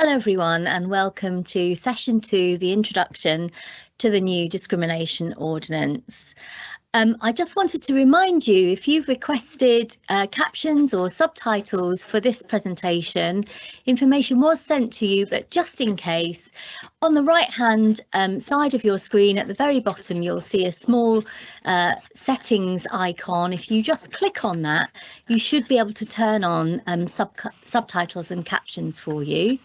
Hello everyone and welcome to session 2, the introduction to the new discrimination ordinance. I just wanted to remind you, if you've requested captions or subtitles for this presentation, information was sent to you, but just in case, on the right hand side of your screen at the very bottom, you'll see a small settings icon. If you just click on that, you should be able to turn on subtitles and captions for you.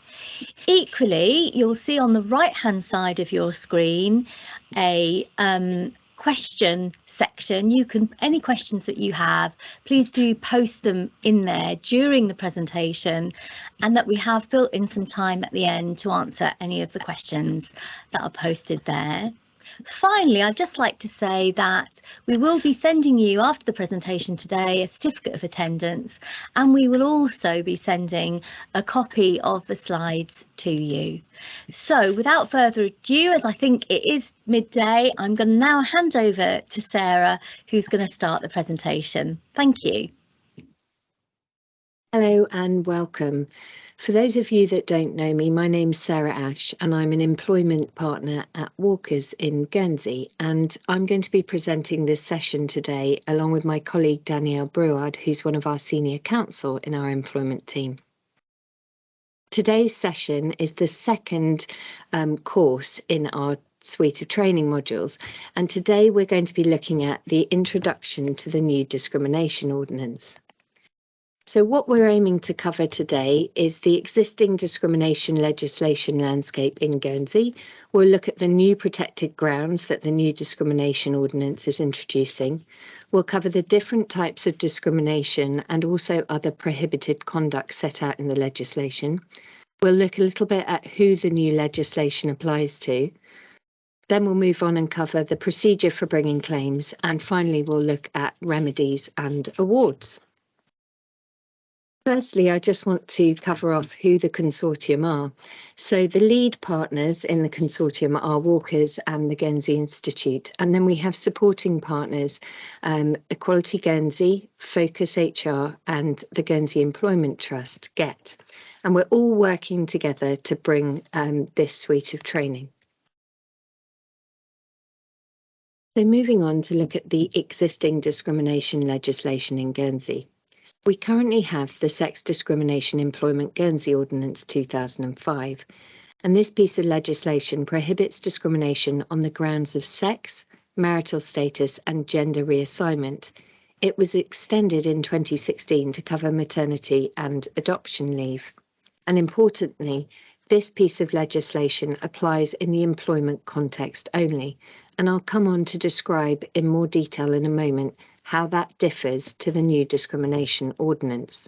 Equally, you'll see on the right hand side of your screen a question section. Any questions that you have, please do post them in there during the presentation, and that we have built in some time at the end to answer any of the questions that are posted there. Finally, I'd just like to say that we will be sending you, after the presentation today, a certificate of attendance, and we will also be sending a copy of the slides to you. So without further ado, as I think it is midday, I'm going to now hand over to Sarah, who's going to start the presentation. Thank you. Hello and welcome. For those of you that don't know me, my name's Sarah Ash and I'm an employment partner at Walkers in Guernsey, and I'm going to be presenting this session today along with my colleague Danielle Bruard, who's one of our senior counsel in our employment team. Today's session is the second course in our suite of training modules, and today we're going to be looking at the introduction to the new discrimination ordinance. So what we're aiming to cover today is the existing discrimination legislation landscape in Guernsey. We'll look at the new protected grounds that the new discrimination ordinance is introducing. We'll cover the different types of discrimination and also other prohibited conduct set out in the legislation. We'll look a little bit at who the new legislation applies to. Then we'll move on and cover the procedure for bringing claims. And finally, we'll look at remedies and awards. Firstly, I just want to cover off who the Consortium are. So the lead partners in the Consortium are Walkers and the Guernsey Institute. And then we have supporting partners, Equality Guernsey, Focus HR and the Guernsey Employment Trust, GET. And we're all working together to bring this suite of training. So moving on to look at the existing discrimination legislation in Guernsey. We currently have the Sex Discrimination Employment Guernsey Ordinance 2005, and this piece of legislation prohibits discrimination on the grounds of sex, marital status and gender reassignment. It was extended in 2016 to cover maternity and adoption leave. And importantly, this piece of legislation applies in the employment context only, and I'll come on to describe in more detail in a moment how that differs to the new discrimination ordinance.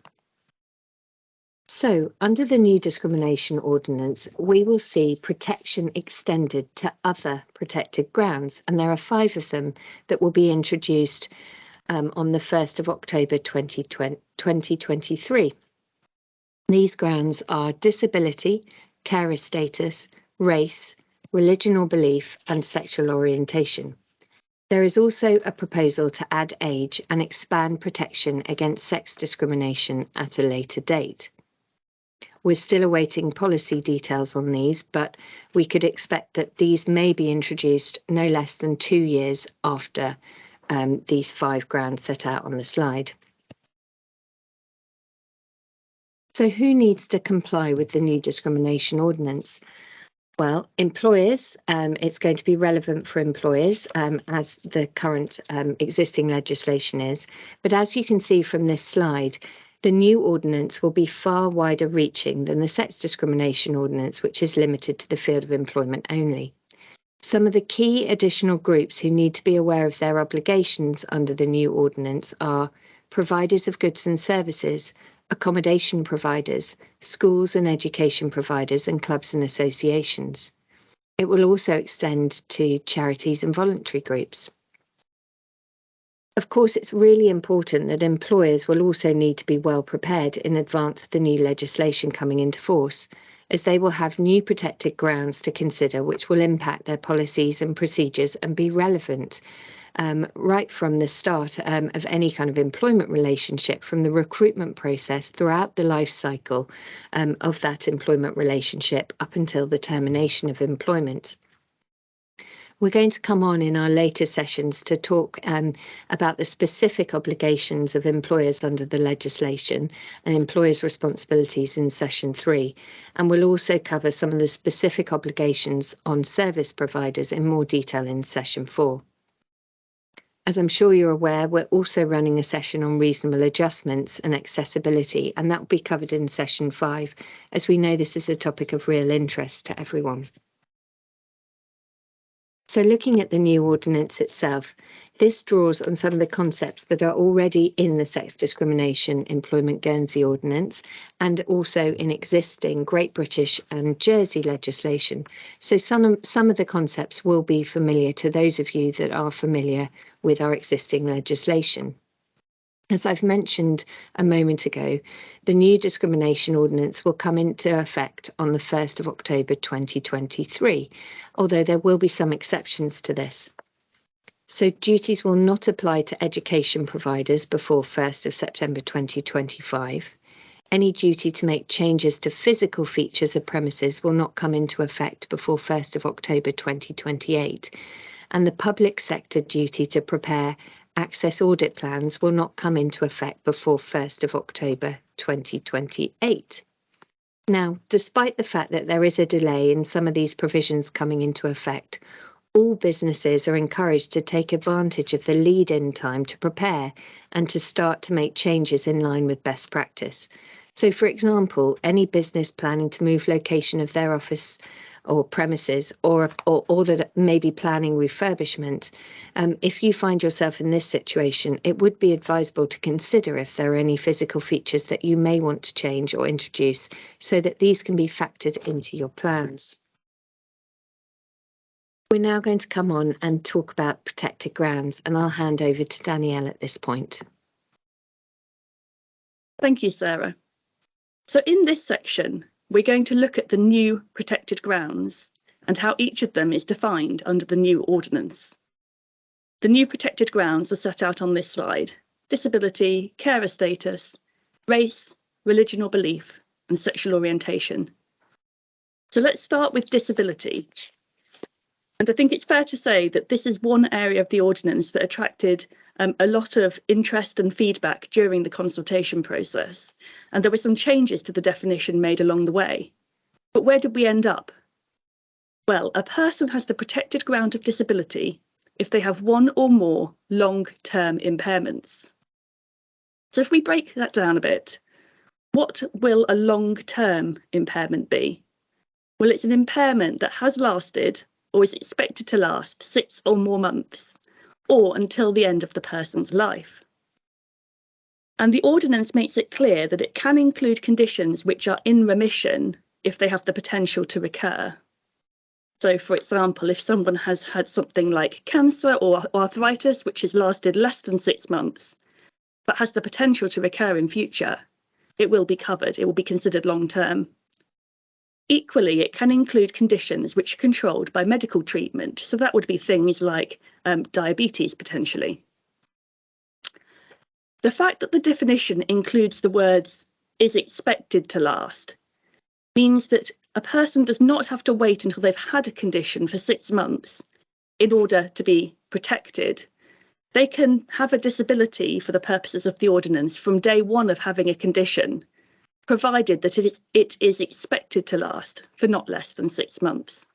So, under the new discrimination ordinance, we will see protection extended to other protected grounds, and there are 5 of them that will be introduced on the 1st of October 2023. These grounds are disability, carer status, race, religion or belief, and sexual orientation. There is also a proposal to add age and expand protection against sex discrimination at a later date. We're still awaiting policy details on these, but we could expect that these may be introduced no less than 2 years after these 5 grounds set out on the slide. So who needs to comply with the new discrimination ordinance? Well, employers, it's going to be relevant for employers as the current existing legislation is. But as you can see from this slide, the new ordinance will be far wider reaching than the sex discrimination ordinance, which is limited to the field of employment only. Some of the key additional groups who need to be aware of their obligations under the new ordinance are providers of goods and services, accommodation providers, schools and education providers, and clubs and associations. It will also extend to charities and voluntary groups. Of course, it's really important that employers will also need to be well prepared in advance of the new legislation coming into force, as they will have new protected grounds to consider which will impact their policies and procedures and be relevant right from the start of any kind of employment relationship, from the recruitment process throughout the life cycle of that employment relationship up until the termination of employment. We're going to come on in our later sessions to talk about the specific obligations of employers under the legislation and employers' responsibilities in session 3. And we'll also cover some of the specific obligations on service providers in more detail in session 4. As I'm sure you're aware, we're also running a session on reasonable adjustments and accessibility, and that will be covered in session 5, as we know this is a topic of real interest to everyone. So looking at the new ordinance itself, this draws on some of the concepts that are already in the Sex Discrimination Employment Guernsey Ordinance and also in existing Great British and Jersey legislation. So some of the concepts will be familiar to those of you that are familiar with our existing legislation. As I've mentioned a moment ago, the new discrimination ordinance will come into effect on the 1st of October 2023, although there will be some exceptions to this. So duties will not apply to education providers before 1st of September 2025. Any duty to make changes to physical features of premises will not come into effect before 1st of October 2028. And the public sector duty to prepare access audit plans will not come into effect before 1st of October 2028. Now, despite the fact that there is a delay in some of these provisions coming into effect, all businesses are encouraged to take advantage of the lead-in time to prepare and to start to make changes in line with best practice. So, for example, any business planning to move location of their office or premises or that may be planning refurbishment, if you find yourself in this situation, it would be advisable to consider if there are any physical features that you may want to change or introduce so that these can be factored into your plans. We're now going to come on and talk about protected grounds, and I'll hand over to Danielle at this point. Thank you, Sarah. So in this section, we're going to look at the new protected grounds and how each of them is defined under the new ordinance. The new protected grounds are set out on this slide: disability, carer status, race, religion or belief, and sexual orientation. So let's start with disability. And I think it's fair to say that this is one area of the ordinance that attracted a lot of interest and feedback during the consultation process. And there were some changes to the definition made along the way. But where did we end up? Well, a person has the protected ground of disability if they have one or more long-term impairments. So if we break that down a bit, what will a long-term impairment be? Well, it's an impairment that has lasted or is expected to last 6 or more months, or until the end of the person's life. And the ordinance makes it clear that it can include conditions which are in remission if they have the potential to recur. So, for example, if someone has had something like cancer or arthritis, which has lasted less than 6 months, but has the potential to recur in future, it will be covered, it will be considered long-term. Equally, it can include conditions which are controlled by medical treatment. So that would be things like diabetes, potentially. The fact that the definition includes the words "is expected to last" means that a person does not have to wait until they've had a condition for 6 months in order to be protected. They can have a disability for the purposes of the ordinance from day one of having a condition, provided that it is expected to last for not less than 6 months.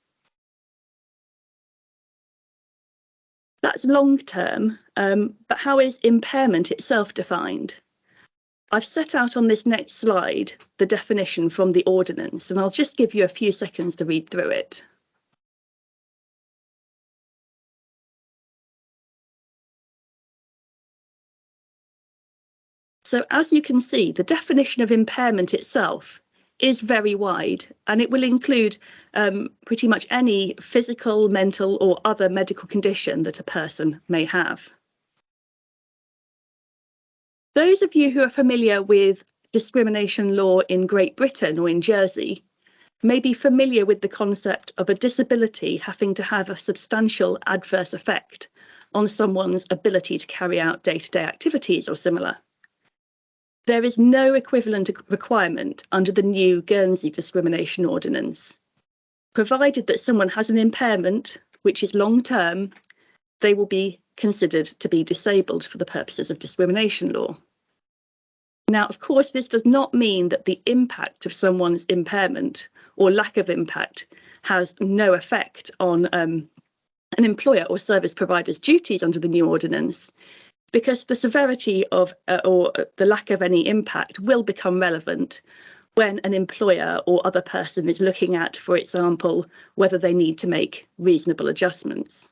That's long term, but how is impairment itself defined? I've set out on this next slide the definition from the ordinance, and I'll just give you a few seconds to read through it. So as you can see, the definition of impairment itself is very wide, and it will include pretty much any physical, mental or other medical condition that a person may have. Those of you who are familiar with discrimination law in Great Britain or in Jersey may be familiar with the concept of a disability having to have a substantial adverse effect on someone's ability to carry out day-to-day activities or similar. There is no equivalent requirement under the new Guernsey Discrimination Ordinance. Provided that someone has an impairment, which is long-term, they will be considered to be disabled for the purposes of discrimination law. Now, of course, this does not mean that the impact of someone's impairment or lack of impact has no effect on an employer or service provider's duties under the new ordinance, because the severity of or the lack of any impact will become relevant when an employer or other person is looking at, for example, whether they need to make reasonable adjustments.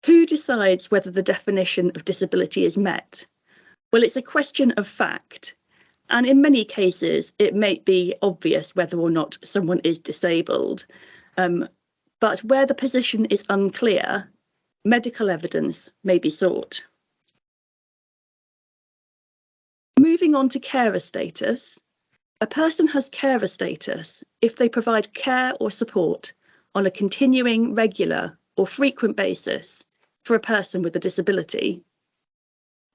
Who decides whether the definition of disability is met? Well, it's a question of fact, and in many cases it may be obvious whether or not someone is disabled, but where the position is unclear, medical evidence may be sought. Moving on to carer status, a person has carer status if they provide care or support on a continuing, regular or frequent basis for a person with a disability,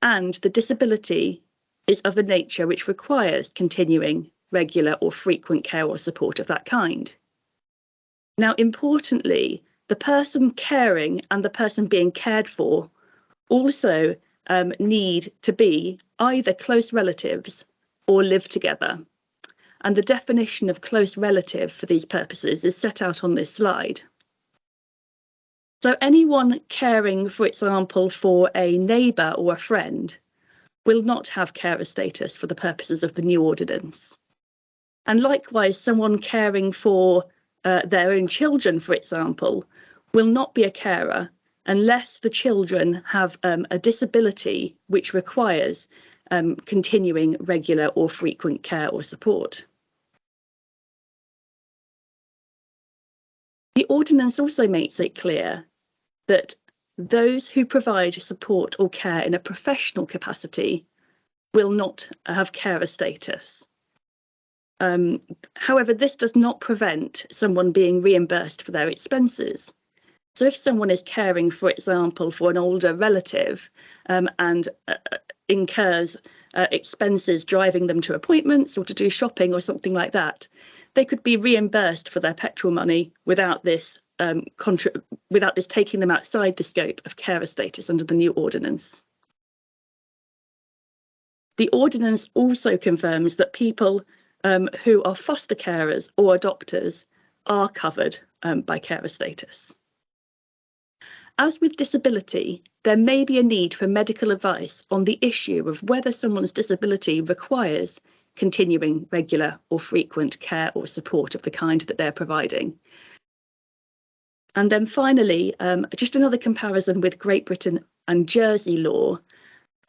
and the disability is of a nature which requires continuing, regular or frequent care or support of that kind. Now, importantly, the person caring and the person being cared for also need to be either close relatives or live together. And the definition of close relative for these purposes is set out on this slide. So anyone caring, for example, for a neighbour or a friend will not have carer status for the purposes of the new ordinance. And likewise, someone caring for their own children, for example, will not be a carer unless the children have a disability which requires continuing, regular or frequent care or support. The ordinance also makes it clear that those who provide support or care in a professional capacity will not have carer status. However, this does not prevent someone being reimbursed for their expenses. So if someone is caring, for example, for an older relative and incurs expenses driving them to appointments or to do shopping or something like that, they could be reimbursed for their petrol money without this taking them outside the scope of carer status under the new ordinance. The ordinance also confirms that people who are foster carers or adopters are covered by carer status. As with disability, there may be a need for medical advice on the issue of whether someone's disability requires continuing, regular or frequent care or support of the kind that they're providing. And then finally, just another comparison with Great Britain and Jersey law.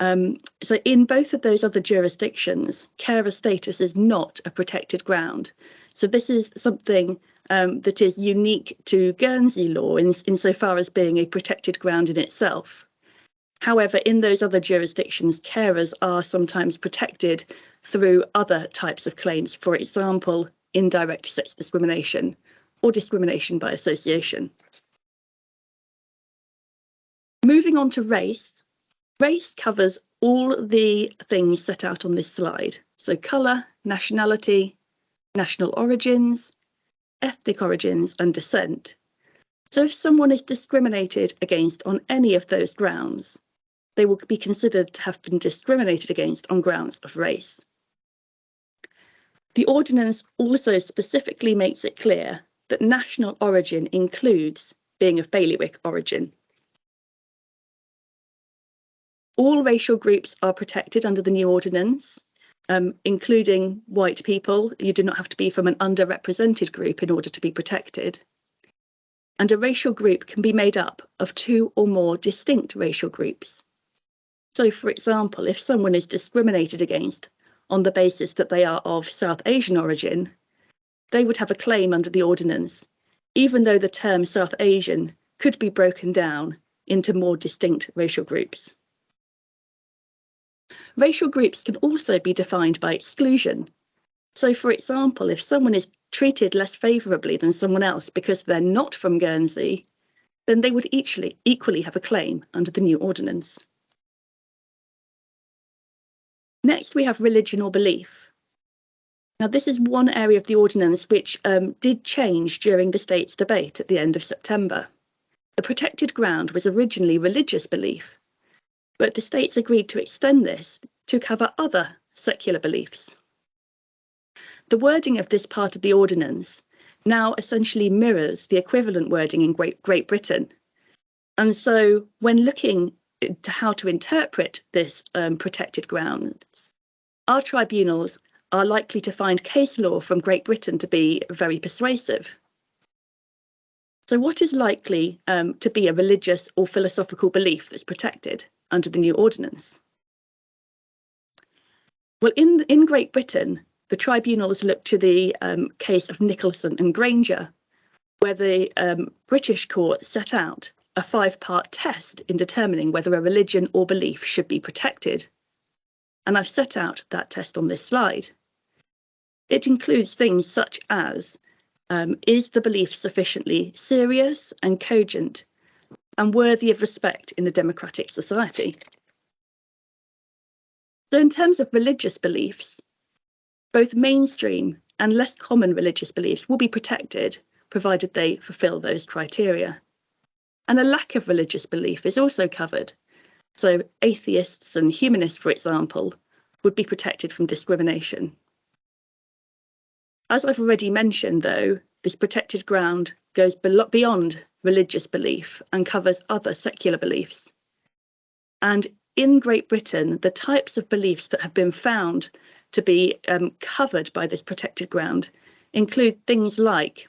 So in both of those other jurisdictions, carer status is not a protected ground. So this is something that is unique to Guernsey law insofar as being a protected ground in itself. However, in those other jurisdictions, carers are sometimes protected through other types of claims, for example, indirect sex discrimination or discrimination by association. Moving on to race. Race covers all the things set out on this slide. So colour, nationality, national origins, ethnic origins and descent. So if someone is discriminated against on any of those grounds, they will be considered to have been discriminated against on grounds of race. The ordinance also specifically makes it clear that national origin includes being of bailiwick origin. All racial groups are protected under the new ordinance, including white people. You do not have to be from an underrepresented group in order to be protected. And a racial group can be made up of two or more distinct racial groups. So, for example, if someone is discriminated against on the basis that they are of South Asian origin, they would have a claim under the ordinance, even though the term South Asian could be broken down into more distinct racial groups. Racial groups can also be defined by exclusion. So, for example, if someone is treated less favourably than someone else because they're not from Guernsey, then they would equally have a claim under the new ordinance. Next, we have religion or belief. Now, this is one area of the ordinance which did change during the state's debate at the end of September. The protected ground was originally religious belief, but the states agreed to extend this to cover other secular beliefs. The wording of this part of the ordinance now essentially mirrors the equivalent wording in Great Britain. And so when looking to how to interpret this protected grounds, our tribunals are likely to find case law from Great Britain to be very persuasive. So what is likely to be a religious or philosophical belief that's protected under the new ordinance? Well, in Great Britain, the tribunals looked to the case of Nicholson and Granger, where the British court set out a 5-part test in determining whether a religion or belief should be protected. And I've set out that test on this slide. It includes things such as, is the belief sufficiently serious and cogent and worthy of respect in a democratic society? So in terms of religious beliefs, both mainstream and less common religious beliefs will be protected, provided they fulfil those criteria. And a lack of religious belief is also covered. So atheists and humanists, for example, would be protected from discrimination. As I've already mentioned, though, this protected ground goes beyond religious belief and covers other secular beliefs. And in Great Britain, the types of beliefs that have been found to be covered by this protected ground include things like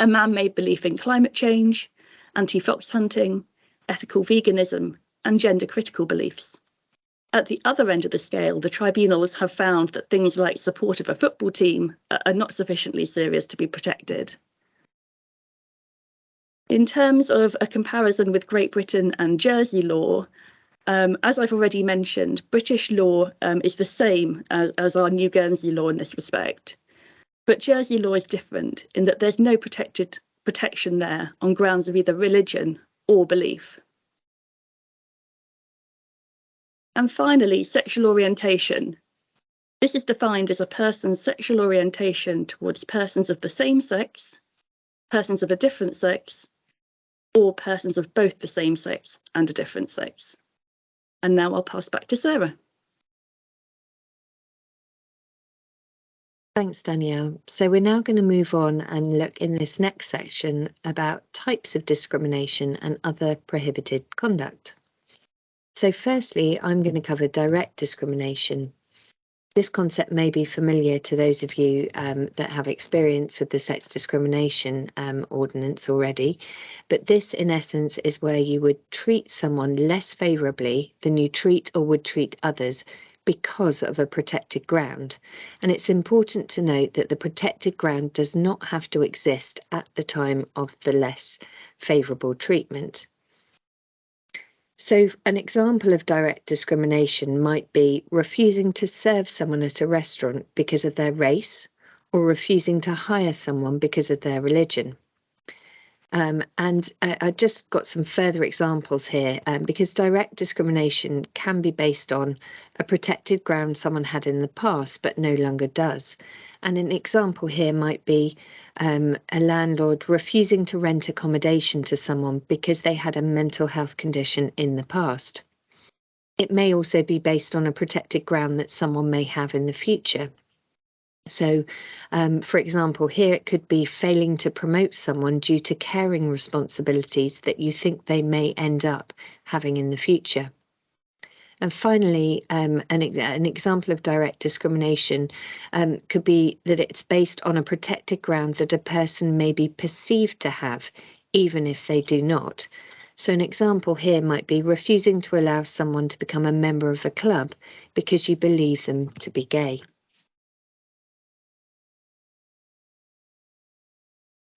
a man-made belief in climate change, anti-fox hunting, ethical veganism, and gender-critical beliefs. At the other end of the scale, the tribunals have found that things like support of a football team are not sufficiently serious to be protected. In terms of a comparison with Great Britain and Jersey law, as I've already mentioned, British law is the same as our New Guernsey law in this respect. But Jersey law is different in that there's no protection there on grounds of either religion or belief. And finally, sexual orientation. This is defined as a person's sexual orientation towards persons of the same sex, persons of a different sex, or persons of both the same sex and a different sex. And now I'll pass back to Sarah. Thanks, Danielle. So we're now going to move on and look in this next section about types of discrimination and other prohibited conduct. So firstly, I'm going to cover direct discrimination. This concept may be familiar to those of you that have experience with the sex discrimination ordinance already, but this in essence is where you would treat someone less favourably than you treat or would treat others because of a protected ground. And it's important to note that the protected ground does not have to exist at the time of the less favourable treatment. So an example of direct discrimination might be refusing to serve someone at a restaurant because of their race, or refusing to hire someone because of their religion. And I just got some further examples here because direct discrimination can be based on a protected ground someone had in the past but no longer does. And an example here might be a landlord refusing to rent accommodation to someone because they had a mental health condition in the past. It may also be based on a protected ground that someone may have in the future. So, for example, here it could be failing to promote someone due to caring responsibilities that you think they may end up having in the future. And finally, an example of direct discrimination could be that it's based on a protected ground that a person may be perceived to have, even if they do not. So an example here might be refusing to allow someone to become a member of a club because you believe them to be gay.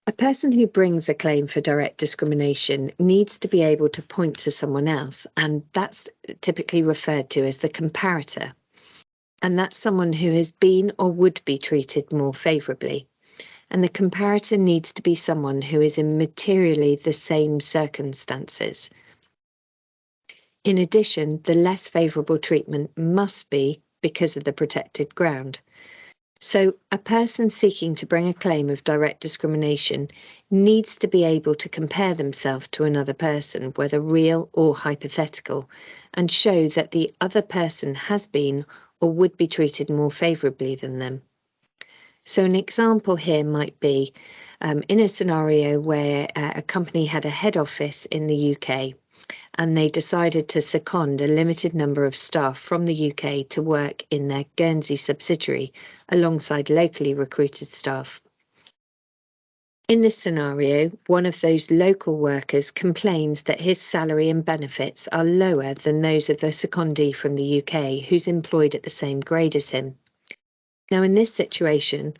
A person who brings a claim for direct discrimination needs to be able to point to someone else, and that's typically referred to as the comparator. And that's someone who has been or would be treated more favourably. and the comparator needs to be someone who is in materially the same circumstances. In addition, the less favourable treatment must be because of the protected ground. So a person seeking to bring a claim of direct discrimination needs to be able to compare themselves to another person, whether real or hypothetical, and show that the other person has been or would be treated more favourably than them. So an example here might be in a scenario where a company had a head office in the UK, and they decided to second a limited number of staff from the UK to work in their Guernsey subsidiary alongside locally recruited staff. In this scenario, one of those local workers complains that his salary and benefits are lower than those of the secondee from the UK who's employed at the same grade as him. Now, in this situation,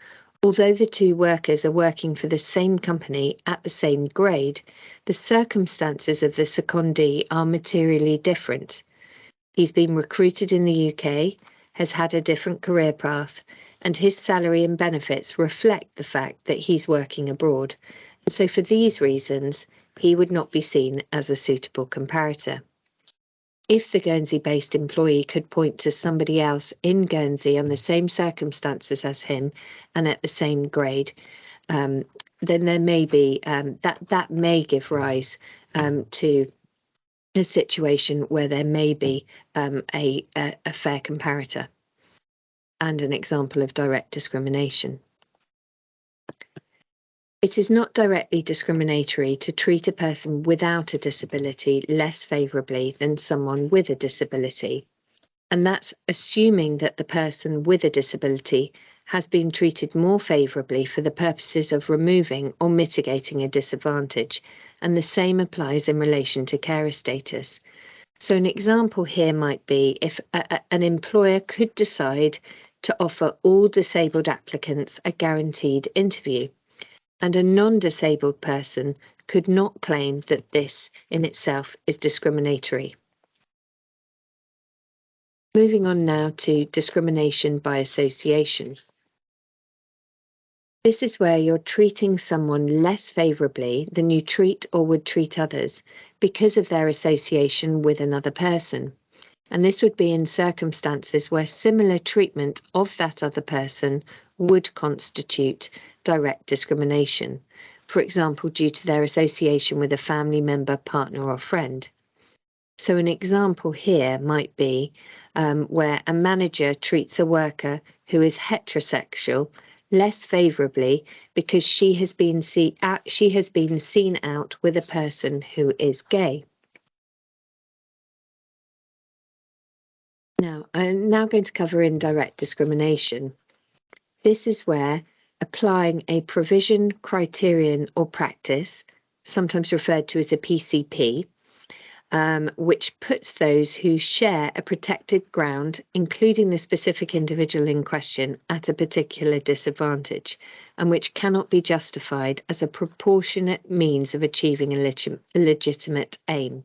although the two workers are working for the same company at the same grade, the circumstances of the secondee are materially different. He's been recruited in the UK, has had a different career path, and his salary and benefits reflect the fact that he's working abroad. And so for these reasons, he would not be seen as a suitable comparator. If the Guernsey-based employee could point to somebody else in Guernsey on the same circumstances as him and at the same grade, then there may be that may give rise to a situation where there may be a fair comparator and an example of direct discrimination. It is not directly discriminatory to treat a person without a disability less favourably than someone with a disability, and that's assuming that the person with a disability has been treated more favourably for the purposes of removing or mitigating a disadvantage, and the same applies in relation to carer status. So an example here might be if an employer could decide to offer all disabled applicants a guaranteed interview, and a non-disabled person could not claim that this in itself is discriminatory. Moving on now to discrimination by association. This is where you're treating someone less favourably than you treat or would treat others because of their association with another person. And this would be in circumstances where similar treatment of that other person would constitute direct discrimination, for example, due to their association with a family member, partner or friend. So an example here might be where a manager treats a worker who is heterosexual less favourably because she has been seen out with a person who is gay. Now, I'm going to cover indirect discrimination. This is where applying a provision, criterion or practice, sometimes referred to as a PCP, which puts those who share a protected ground, including the specific individual in question, at a particular disadvantage, and which cannot be justified as a proportionate means of achieving a legitimate aim.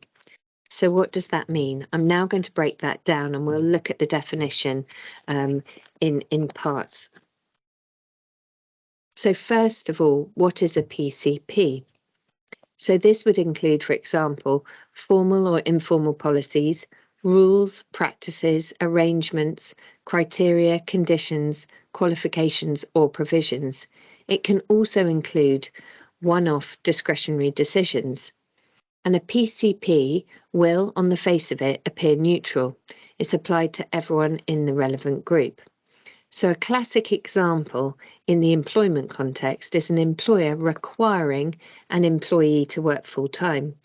So what does that mean? I'm now going to break that down and we'll look at the definition in parts. So first of all, what is a PCP? So this would include, for example, formal or informal policies, rules, practices, arrangements, criteria, conditions, qualifications or provisions. It can also include one-off discretionary decisions. And a PCP will, on the face of it, appear neutral. It's applied to everyone in the relevant group. So a classic example in the employment context is an employer requiring an employee to work full-time.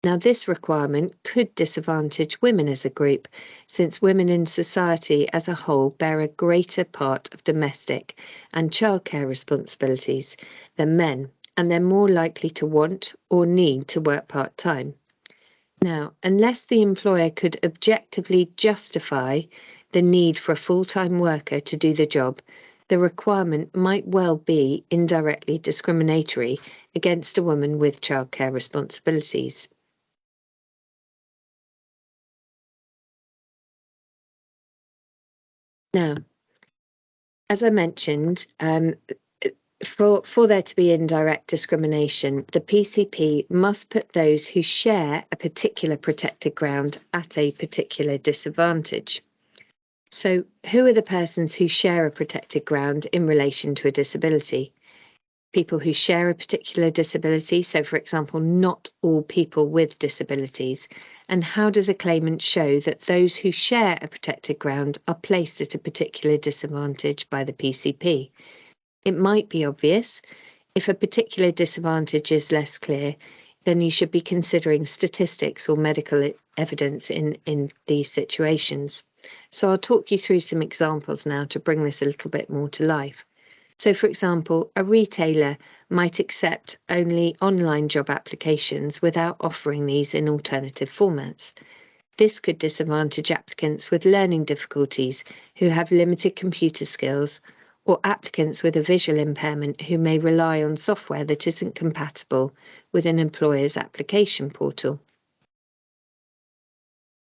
Now, this requirement could disadvantage women as a group, since women in society as a whole bear a greater part of domestic and childcare responsibilities than men, and they're more likely to want or need to work part-time. Now, unless the employer could objectively justify the need for a full-time worker to do the job, the requirement might well be indirectly discriminatory against a woman with childcare responsibilities. Now, as I mentioned, for there to be indirect discrimination, the PCP must put those who share a particular protected ground at a particular disadvantage. So, who are the persons who share a protected ground in relation to a disability? People who share a particular disability, so for example, not all people with disabilities. And how does a claimant show that those who share a protected ground are placed at a particular disadvantage by the PCP? It might be obvious. If a particular disadvantage is less clear, then you should be considering statistics or medical evidence in these situations. So I'll talk you through some examples now to bring this a little bit more to life. So, for example, a retailer might accept only online job applications without offering these in alternative formats. This could disadvantage applicants with learning difficulties who have limited computer skills, or applicants with a visual impairment who may rely on software that isn't compatible with an employer's application portal.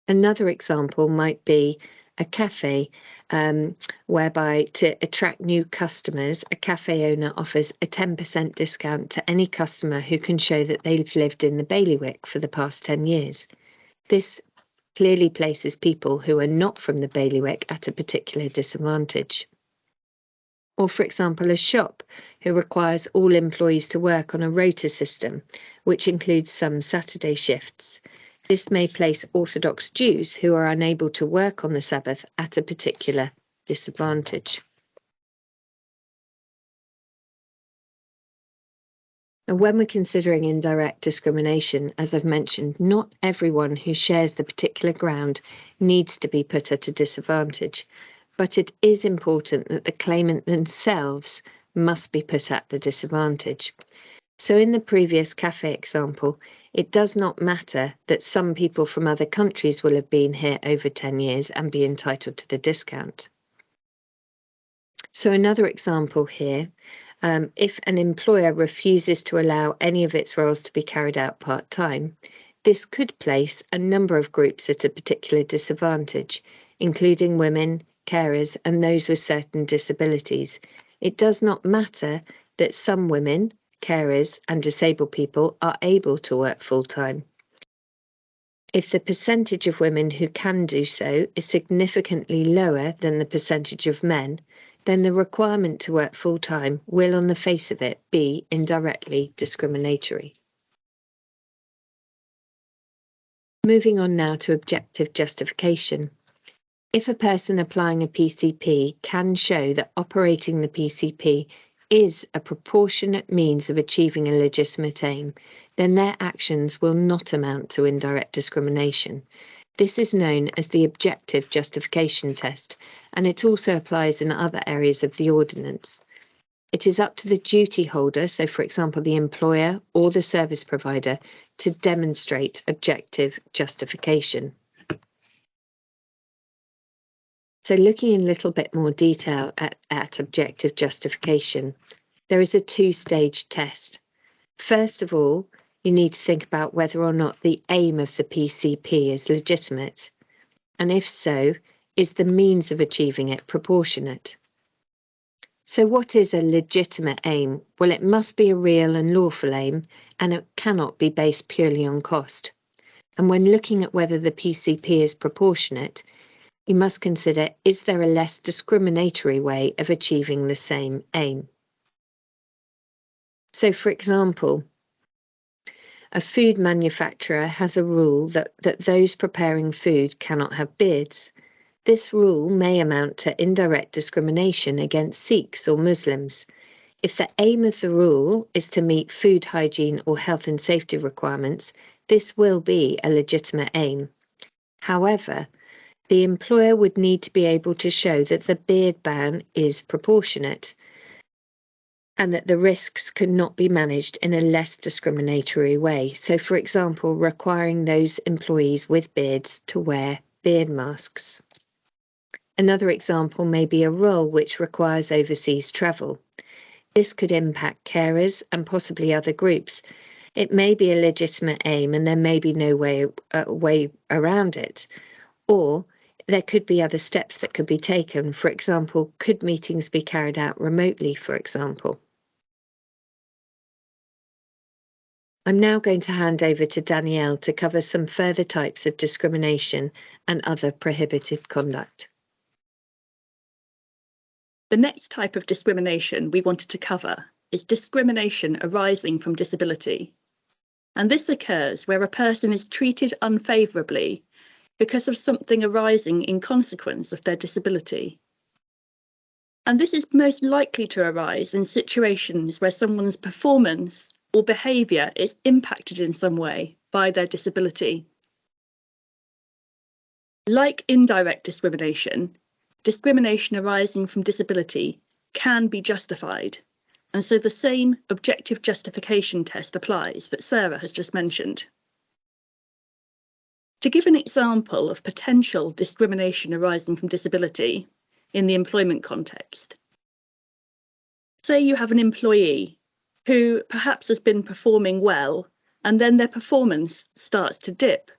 Another example might be a cafe, whereby to attract new customers, a cafe owner offers a 10% discount to any customer who can show that they've lived in the bailiwick for the past 10 years. This clearly places people who are not from the bailiwick at a particular disadvantage. Or, for example, a shop who requires all employees to work on a rota system, which includes some Saturday shifts. This may place Orthodox Jews who are unable to work on the Sabbath at a particular disadvantage. And when we're considering indirect discrimination, as I've mentioned, not everyone who shares the particular ground needs to be put at a disadvantage, but it is important that the claimant themselves must be put at the disadvantage. So in the previous cafe example, it does not matter that some people from other countries will have been here over 10 years and be entitled to the discount. So another example here, if an employer refuses to allow any of its roles to be carried out part-time, this could place a number of groups at a particular disadvantage, including women, carers, and those with certain disabilities. It does not matter that some women, carers, and disabled people are able to work full-time. If the percentage of women who can do so is significantly lower than the percentage of men, then the requirement to work full-time will, on the face of it, be indirectly discriminatory. Moving on now to objective justification. If a person applying a PCP can show that operating the PCP is a proportionate means of achieving a legitimate aim, then their actions will not amount to indirect discrimination. This is known as the objective justification test, and it also applies in other areas of the ordinance. It is up to the duty holder, so for example the employer or the service provider, to demonstrate objective justification. So looking in a little bit more detail at objective justification, there is a two-stage test. First of all, you need to think about whether or not the aim of the PCP is legitimate, and if so, is the means of achieving it proportionate? So what is a legitimate aim? Well, it must be a real and lawful aim, and it cannot be based purely on cost. And when looking at whether the PCP is proportionate, you must consider, is there a less discriminatory way of achieving the same aim? So, for example, a food manufacturer has a rule that those preparing food cannot have beards. This rule may amount to indirect discrimination against Sikhs or Muslims. If the aim of the rule is to meet food hygiene or health and safety requirements, this will be a legitimate aim. However, the employer would need to be able to show that the beard ban is proportionate and that the risks could not be managed in a less discriminatory way. So, for example, requiring those employees with beards to wear beard masks. Another example may be a role which requires overseas travel. This could impact carers and possibly other groups. It may be a legitimate aim and there may be no way around it. Or there could be other steps that could be taken. For example, could meetings be carried out remotely, for example? I'm now going to hand over to Danielle to cover some further types of discrimination and other prohibited conduct. The next type of discrimination we wanted to cover is discrimination arising from disability. And this occurs where a person is treated unfavourably because of something arising in consequence of their disability. And this is most likely to arise in situations where someone's performance or behaviour is impacted in some way by their disability. Like indirect discrimination, discrimination arising from disability can be justified, and so the same objective justification test applies that Sarah has just mentioned. To give an example of potential discrimination arising from disability in the employment context, say you have an employee who perhaps has been performing well, and then their performance starts to dip.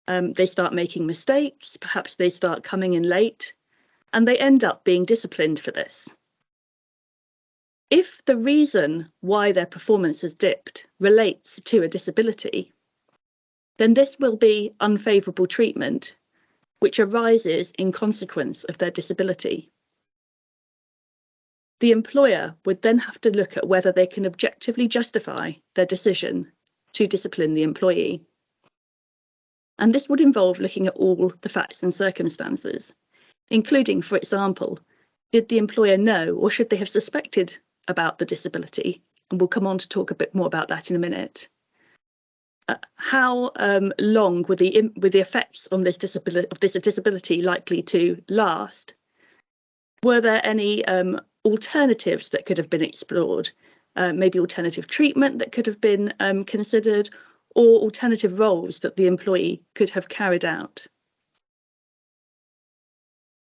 They start making mistakes, perhaps they start coming in late, and they end up being disciplined for this. If the reason why their performance has dipped relates to a disability, then this will be unfavourable treatment, which arises in consequence of their disability. The employer would then have to look at whether they can objectively justify their decision to discipline the employee. And this would involve looking at all the facts and circumstances, including, for example, did the employer know or should they have suspected about the disability? And we'll come on to talk a bit more about that in a minute. How long were the effects on this disability likely to last? Were there any alternatives that could have been explored? Maybe alternative treatment that could have been considered, or alternative roles that the employee could have carried out.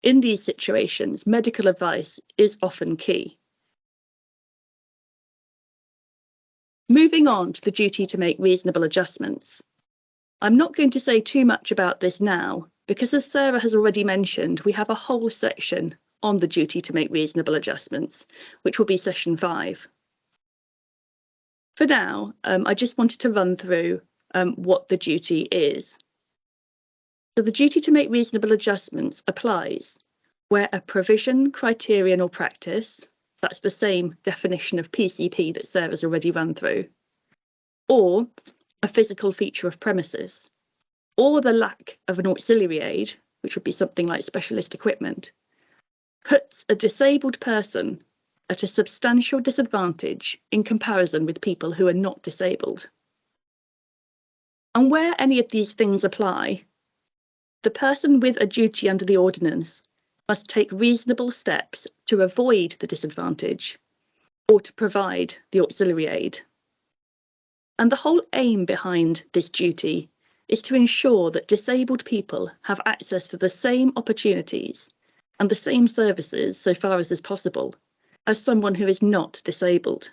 In these situations, medical advice is often key. Moving on to the duty to make reasonable adjustments. I'm not going to say too much about this now, because as Sarah has already mentioned, we have a whole section on the duty to make reasonable adjustments, which will be session 5. For now, I just wanted to run through what the duty is. So the duty to make reasonable adjustments applies where a provision, criterion or practice, that's the same definition of PCP that Sarah's already run through, or a physical feature of premises, or the lack of an auxiliary aid, which would be something like specialist equipment, puts a disabled person at a substantial disadvantage in comparison with people who are not disabled. And where any of these things apply, the person with a duty under the ordinance must take reasonable steps to avoid the disadvantage or to provide the auxiliary aid. And the whole aim behind this duty is to ensure that disabled people have access to the same opportunities and the same services, so far as is possible, as someone who is not disabled.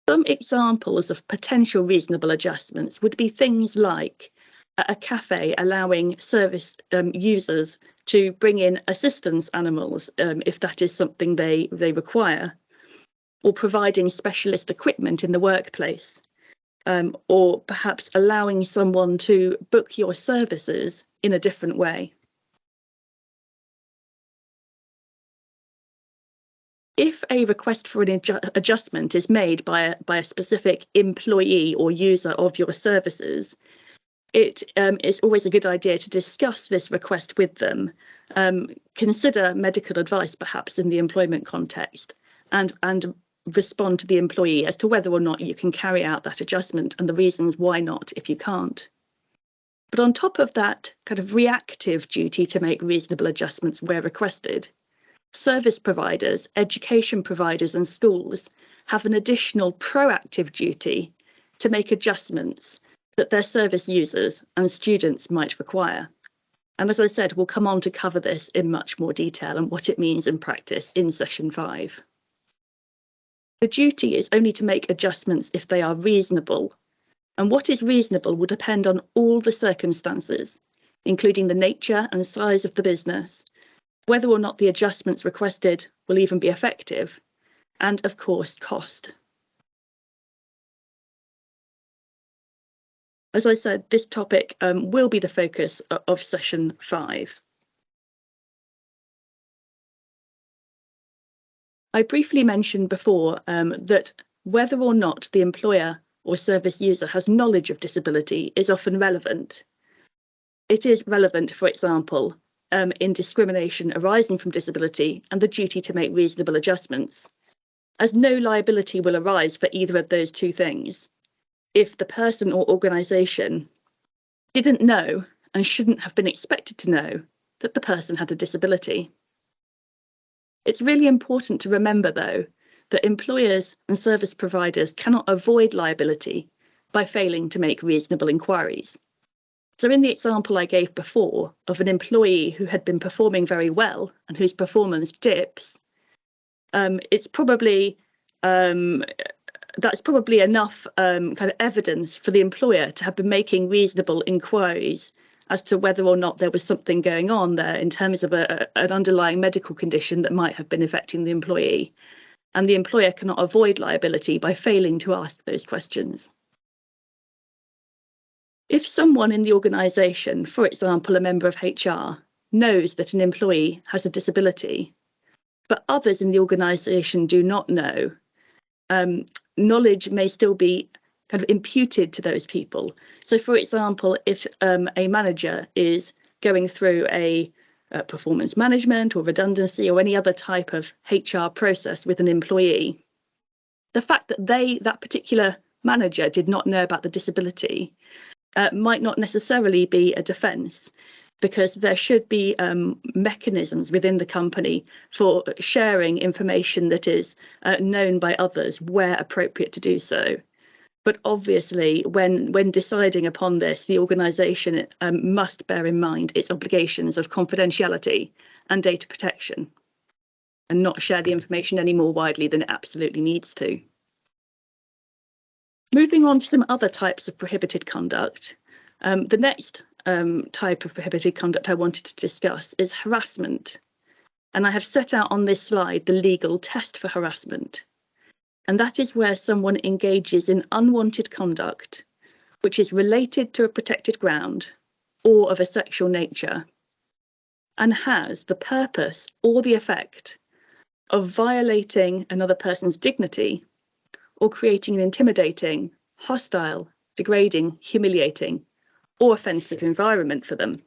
Some examples of potential reasonable adjustments would be things like a cafe allowing service users to bring in assistance animals if that is something they require, or providing specialist equipment in the workplace, or perhaps allowing someone to book your services in a different way. If a request for an adjustment is made by a specific employee or user of your services, it is always a good idea to discuss this request with them, consider medical advice perhaps in the employment context, and respond to the employee as to whether or not you can carry out that adjustment and the reasons why not if you can't. But on top of that kind of reactive duty to make reasonable adjustments where requested, service providers, education providers and schools have an additional proactive duty to make adjustments that their service users and students might require. And as I said, we'll come on to cover this in much more detail and what it means in practice in session 5. The duty is only to make adjustments if they are reasonable, and what is reasonable will depend on all the circumstances, including the nature and size of the business, whether or not the adjustments requested will even be effective, and of course cost. as I said, this topic will be the focus of session 5. I briefly mentioned before that whether or not the employer or service user has knowledge of disability is often relevant. It is relevant, for example, in discrimination arising from disability and the duty to make reasonable adjustments, as no liability will arise for either of those two things if the person or organisation didn't know and shouldn't have been expected to know that the person had a disability. It's really important to remember, though, that employers and service providers cannot avoid liability by failing to make reasonable inquiries. So in the example I gave before of an employee who had been performing very well and whose performance dips, it's probably that's probably enough kind of evidence for the employer to have been making reasonable inquiries as to whether or not there was something going on there in terms of an underlying medical condition that might have been affecting the employee. And the employer cannot avoid liability by failing to ask those questions. If someone in the organisation, for example, a member of HR, knows that an employee has a disability, but others in the organisation do not know, knowledge may still be kind of imputed to those people. So, for example, if a manager is going through a performance management or redundancy or any other type of HR process with an employee, the fact that that particular manager did not know about the disability might not necessarily be a defence, because there should be mechanisms within the company for sharing information that is known by others where appropriate to do so. But obviously, when deciding upon this, the organisation must bear in mind its obligations of confidentiality and data protection, and not share the information any more widely than it absolutely needs to. Moving on to some other types of prohibited conduct, the next type of prohibited conduct I wanted to discuss is harassment. And I have set out on this slide the legal test for harassment. And that is where someone engages in unwanted conduct, which is related to a protected ground or of a sexual nature, and has the purpose or the effect of violating another person's dignity or creating an intimidating, hostile, degrading, humiliating, or offensive environment for them.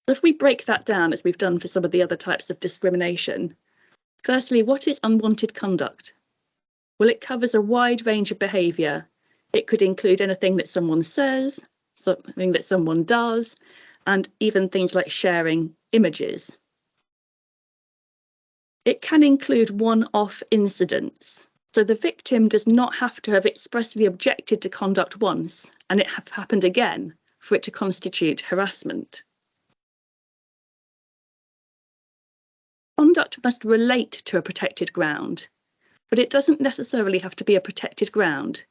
If we break that down, as we've done for some of the other types of discrimination, firstly, what is unwanted conduct? Well, it covers a wide range of behaviour. It could include anything that someone says, something that someone does, and even things like sharing images. It can include one-off incidents. So the victim does not have to have expressly objected to conduct once and it have happened again for it to constitute harassment. Conduct must relate to a protected ground, but it doesn't necessarily have to be a protected ground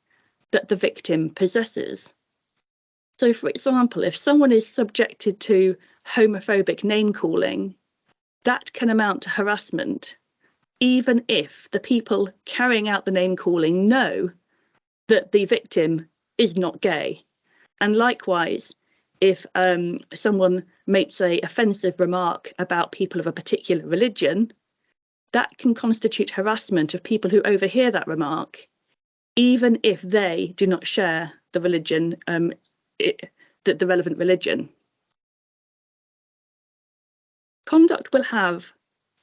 that the victim possesses. So, for example, if someone is subjected to homophobic name-calling, that can amount to harassment, even if the people carrying out the name-calling know that the victim is not gay. And likewise, if someone makes an offensive remark about people of a particular religion, that can constitute harassment of people who overhear that remark, even if they do not share the religion, the relevant religion. Conduct will have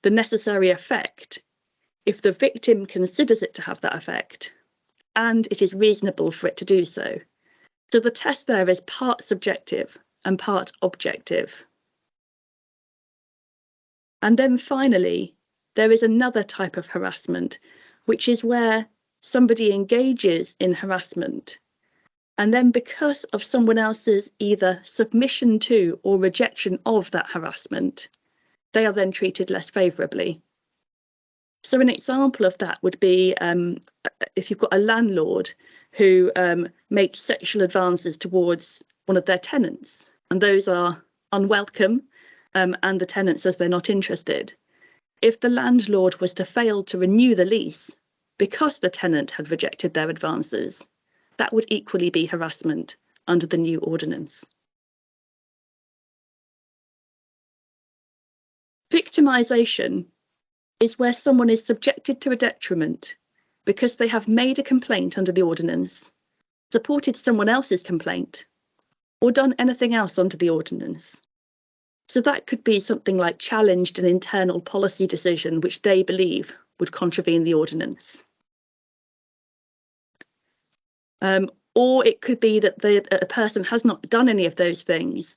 the necessary effect if the victim considers it to have that effect and it is reasonable for it to do so. So the test there is part subjective and part objective. And then finally, there is another type of harassment, which is where somebody engages in harassment, and then because of someone else's either submission to or rejection of that harassment, they are then treated less favourably. So an example of that would be if you've got a landlord who makes sexual advances towards one of their tenants, and those are unwelcome, and the tenant says they're not interested. If the landlord was to fail to renew the lease because the tenant had rejected their advances, that would equally be harassment under the new ordinance. Victimisation is where someone is subjected to a detriment because they have made a complaint under the ordinance, supported someone else's complaint, or done anything else under the ordinance. So that could be something like challenged an internal policy decision which they believe would contravene the ordinance. Or it could be that a person has not done any of those things,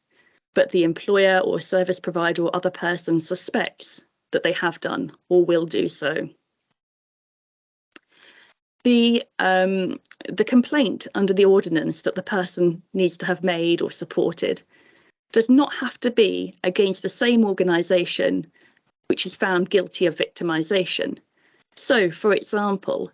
but the employer or service provider or other person suspects that they have done or will do so. The complaint under the ordinance that the person needs to have made or supported does not have to be against the same organisation which is found guilty of victimisation. So, for example,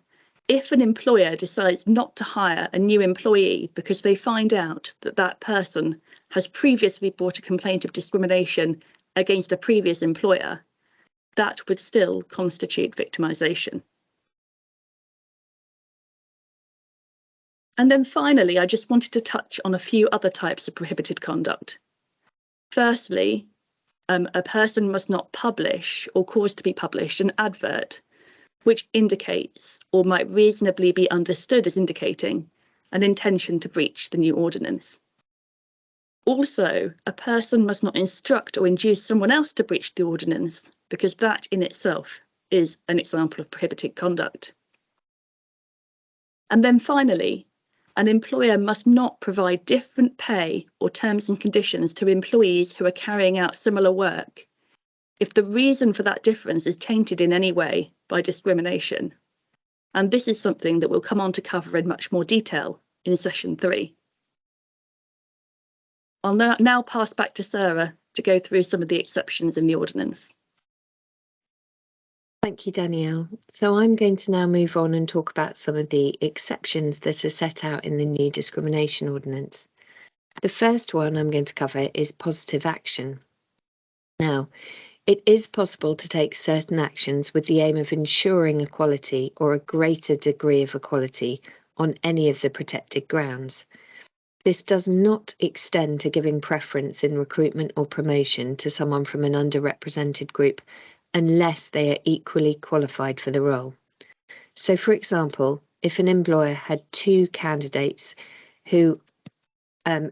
if an employer decides not to hire a new employee because they find out that that person has previously brought a complaint of discrimination against a previous employer, that would still constitute victimisation. And then finally, I just wanted to touch on a few other types of prohibited conduct. Firstly, a person must not publish or cause to be published an advert which indicates or might reasonably be understood as indicating an intention to breach the new ordinance. Also, a person must not instruct or induce someone else to breach the ordinance, because that in itself is an example of prohibited conduct. And then finally, an employer must not provide different pay or terms and conditions to employees who are carrying out similar work if the reason for that difference is tainted in any way by discrimination. And this is something that we'll come on to cover in much more detail in session 3. I'll now pass back to Sarah to go through some of the exceptions in the ordinance. Thank you, Danielle. So I'm going to now move on and talk about some of the exceptions that are set out in the new discrimination ordinance. The first one I'm going to cover is positive action. Now, it is possible to take certain actions with the aim of ensuring equality or a greater degree of equality on any of the protected grounds. This does not extend to giving preference in recruitment or promotion to someone from an underrepresented group unless they are equally qualified for the role. So, for example, if an employer had 2 candidates who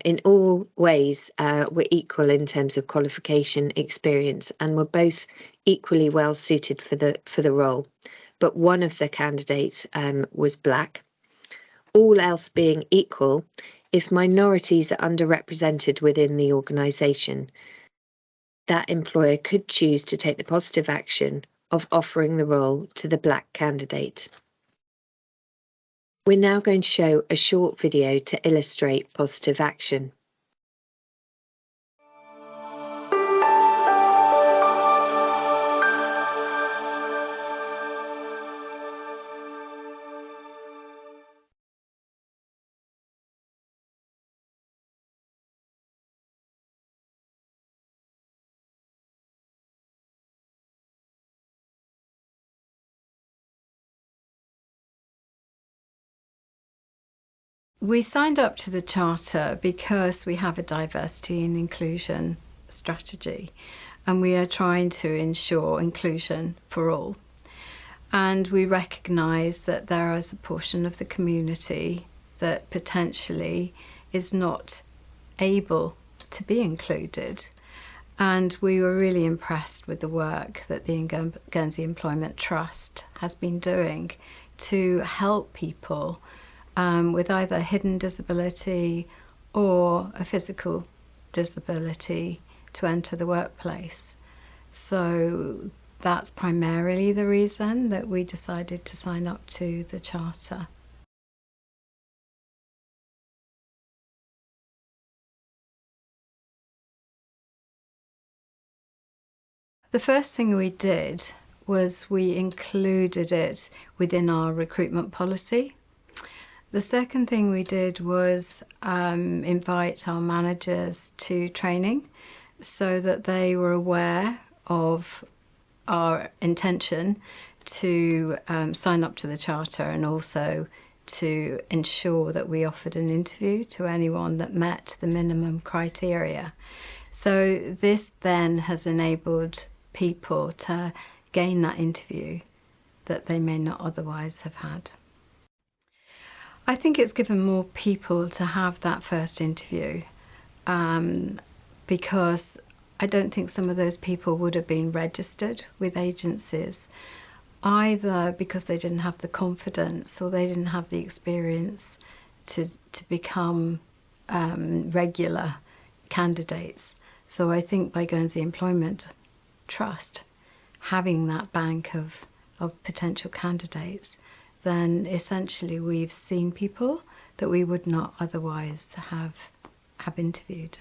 in all ways were equal in terms of qualification, experience, and were both equally well suited for the role, but one of the candidates was black, all else being equal, if minorities are underrepresented within the organisation, that employer could choose to take the positive action of offering the role to the black candidate. We're now going to show a short video to illustrate positive action. We signed up to the Charter because we have a diversity and inclusion strategy, and we are trying to ensure inclusion for all. And we recognise that there is a portion of the community that potentially is not able to be included. And we were really impressed with the work that the Guernsey Employment Trust has been doing to help people with either hidden disability or a physical disability to enter the workplace. So that's primarily the reason that we decided to sign up to the Charter. The first thing we did was we included it within our recruitment policy. The second thing we did was invite our managers to training so that they were aware of our intention to sign up to the Charter and also to ensure that we offered an interview to anyone that met the minimum criteria. So this then has enabled people to gain that interview that they may not otherwise have had. I think it's given more people to have that first interview, because I don't think some of those people would have been registered with agencies, either because they didn't have the confidence or they didn't have the experience to become regular candidates. So I think by Guernsey Employment Trust having that bank of potential candidates, then essentially we've seen people that we would not otherwise have interviewed.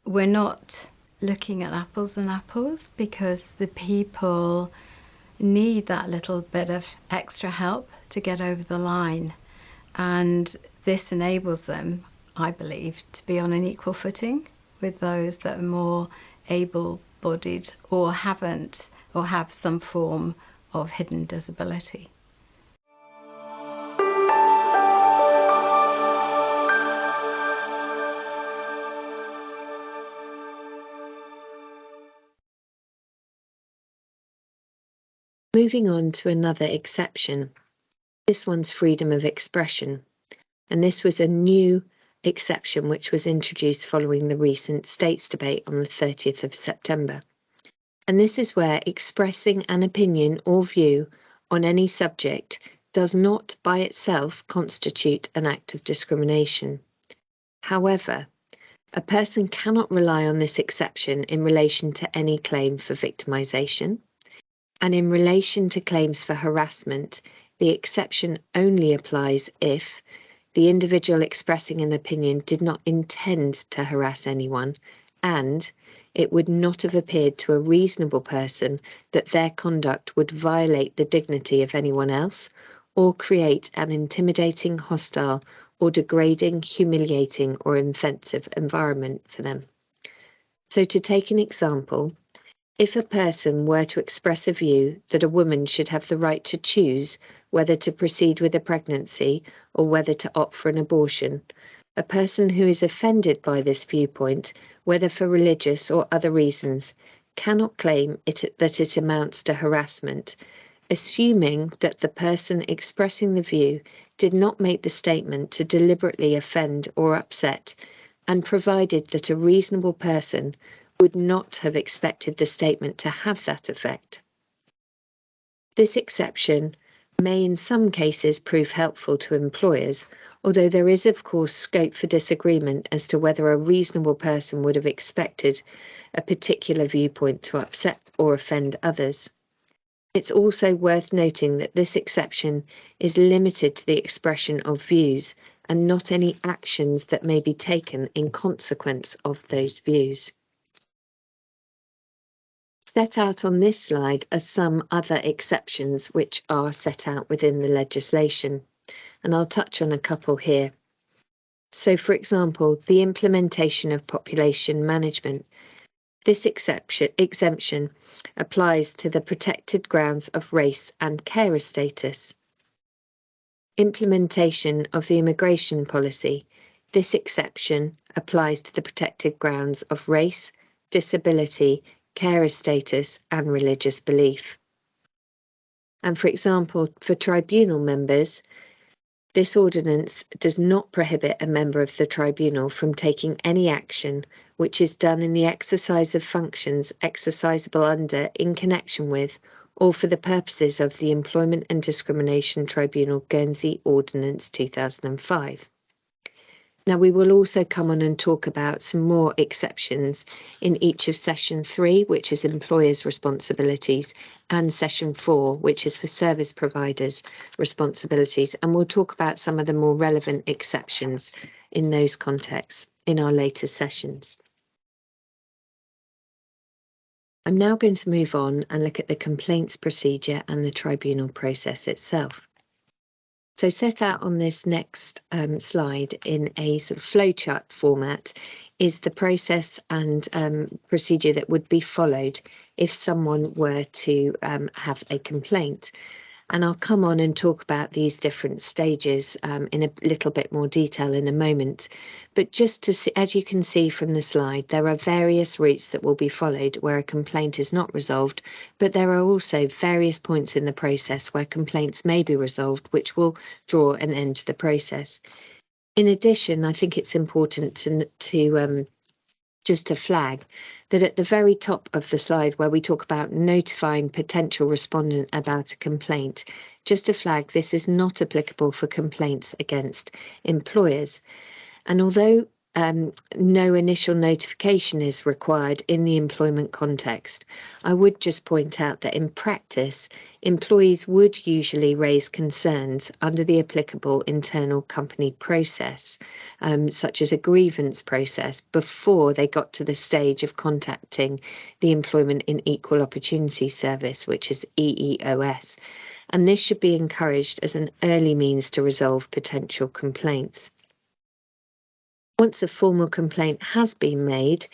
We're not looking at apples and apples because the people need that little bit of extra help to get over the line, and this enables them, I believe, to be on an equal footing with those that are more able-bodied or haven't or have some form of hidden disability. Moving on to another exception. This one's freedom of expression, and this was a new exception which was introduced following the recent states debate on the 30th of September. And this is where expressing an opinion or view on any subject does not by itself constitute an act of discrimination. However, a person cannot rely on this exception in relation to any claim for victimisation, and in relation to claims for harassment, the exception only applies if the individual expressing an opinion did not intend to harass anyone, and it would not have appeared to a reasonable person that their conduct would violate the dignity of anyone else or create an intimidating, hostile, or degrading, humiliating, or offensive environment for them. So to take an example, if a person were to express a view that a woman should have the right to choose whether to proceed with a pregnancy or whether to opt for an abortion, a person who is offended by this viewpoint, whether for religious or other reasons, cannot claim that it amounts to harassment, assuming that the person expressing the view did not make the statement to deliberately offend or upset, and provided that a reasonable person would not have expected the statement to have that effect. This exception may in some cases prove helpful to employers, although there is of course scope for disagreement as to whether a reasonable person would have expected a particular viewpoint to upset or offend others. It's also worth noting that this exception is limited to the expression of views and not any actions that may be taken in consequence of those views. Set out on this slide are some other exceptions which are set out within the legislation, and I'll touch on a couple here. So, for example, the implementation of population management. This exemption applies to the protected grounds of race and carer status. Implementation of the immigration policy. This exception applies to the protected grounds of race, disability, carer status and religious belief. And for example, for tribunal members, this ordinance does not prohibit a member of the tribunal from taking any action which is done in the exercise of functions exercisable under, in connection with, or for the purposes of the Employment and Discrimination Tribunal Guernsey Ordinance 2005. Now, we will also come on and talk about some more exceptions in each of Session 3, which is employers' responsibilities, and Session 4, which is for service providers' responsibilities. And we'll talk about some of the more relevant exceptions in those contexts in our later sessions. I'm now going to move on and look at the complaints procedure and the tribunal process itself. So set out on this next slide in a sort of flowchart format is the process and procedure that would be followed if someone were to have a complaint. And I'll come on and talk about these different stages in a little bit more detail in a moment. But just to see, as you can see from the slide, there are various routes that will be followed where a complaint is not resolved, but there are also various points in the process where complaints may be resolved, which will draw an end to the process. In addition, I think it's important to just to flag that at the very top of the slide where we talk about notifying potential respondent about a complaint, just to flag this is not applicable for complaints against employers. And although no initial notification is required in the employment context, I would just point out that in practice, employees would usually raise concerns under the applicable internal company process, such as a grievance process, before they got to the stage of contacting the Employment and Equal Opportunity Service, which is EEOS. And this should be encouraged as an early means to resolve potential complaints. Once a formal complaint has been made,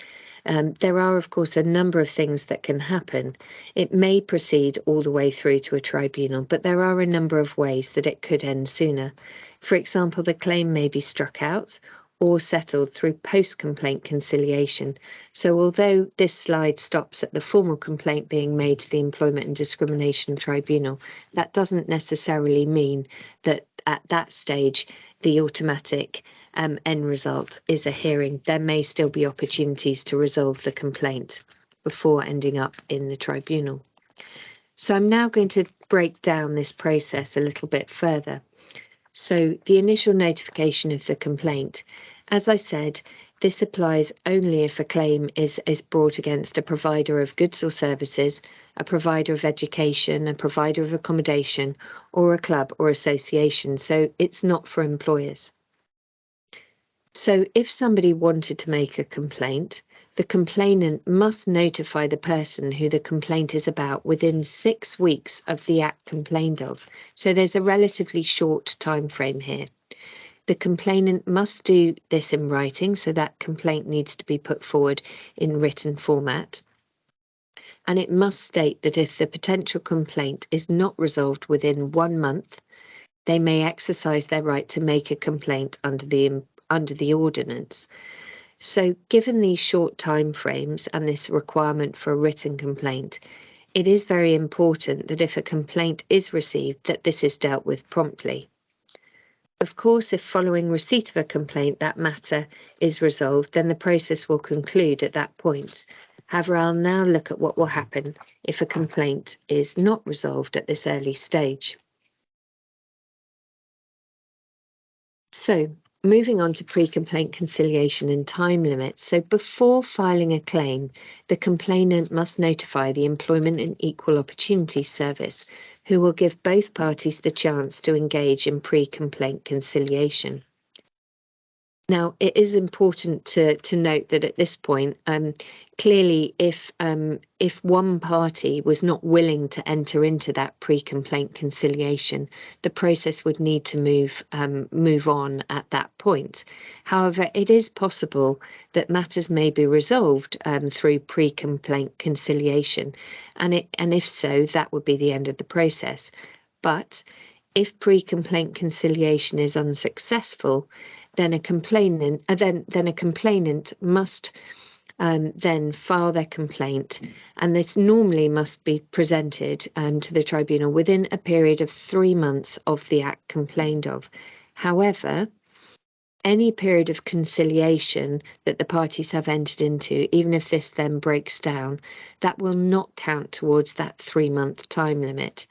there are, of course, a number of things that can happen. It may proceed all the way through to a tribunal, but there are a number of ways that it could end sooner. For example, the claim may be struck out or settled through post-complaint conciliation. So although this slide stops at the formal complaint being made to the Employment and Discrimination Tribunal, that doesn't necessarily mean that at that stage the automatic end result is a hearing. There may still be opportunities to resolve the complaint before ending up in the tribunal. So I'm now going to break down this process a little bit further. So the initial notification of the complaint, as I said, this applies only if a claim is brought against a provider of goods or services, a provider of education, a provider of accommodation, or a club or association. So it's not for employers. So if somebody wanted to make a complaint, the complainant must notify the person who the complaint is about within 6 weeks of the act complained of. So there's a relatively short time frame here. The complainant must do this in writing, so that complaint needs to be put forward in written format. And it must state that if the potential complaint is not resolved within 1 month, they may exercise their right to make a complaint under the ordinance. So given these short time frames and this requirement for a written complaint, it is very important that if a complaint is received, that this is dealt with promptly. Of course, if following receipt of a complaint that matter is resolved, then the process will conclude at that point. However, I'll now look at what will happen if a complaint is not resolved at this early stage. So, moving on to pre-complaint conciliation and time limits. So before filing a claim, the complainant must notify the Employment and Equal Opportunity Service, who will give both parties the chance to engage in pre-complaint conciliation. Now, it is important to note that at this point, clearly, if one party was not willing to enter into that pre-complaint conciliation, the process would need to move on at that point. However, it is possible that matters may be resolved through pre-complaint conciliation, and if so, that would be the end of the process. But if pre-complaint conciliation is unsuccessful, then a complainant must then file their complaint, and this normally must be presented to the tribunal within a period of 3 months of the act complained of. However, any period of conciliation that the parties have entered into, even if this then breaks down, that will not count towards that 3-month time limit.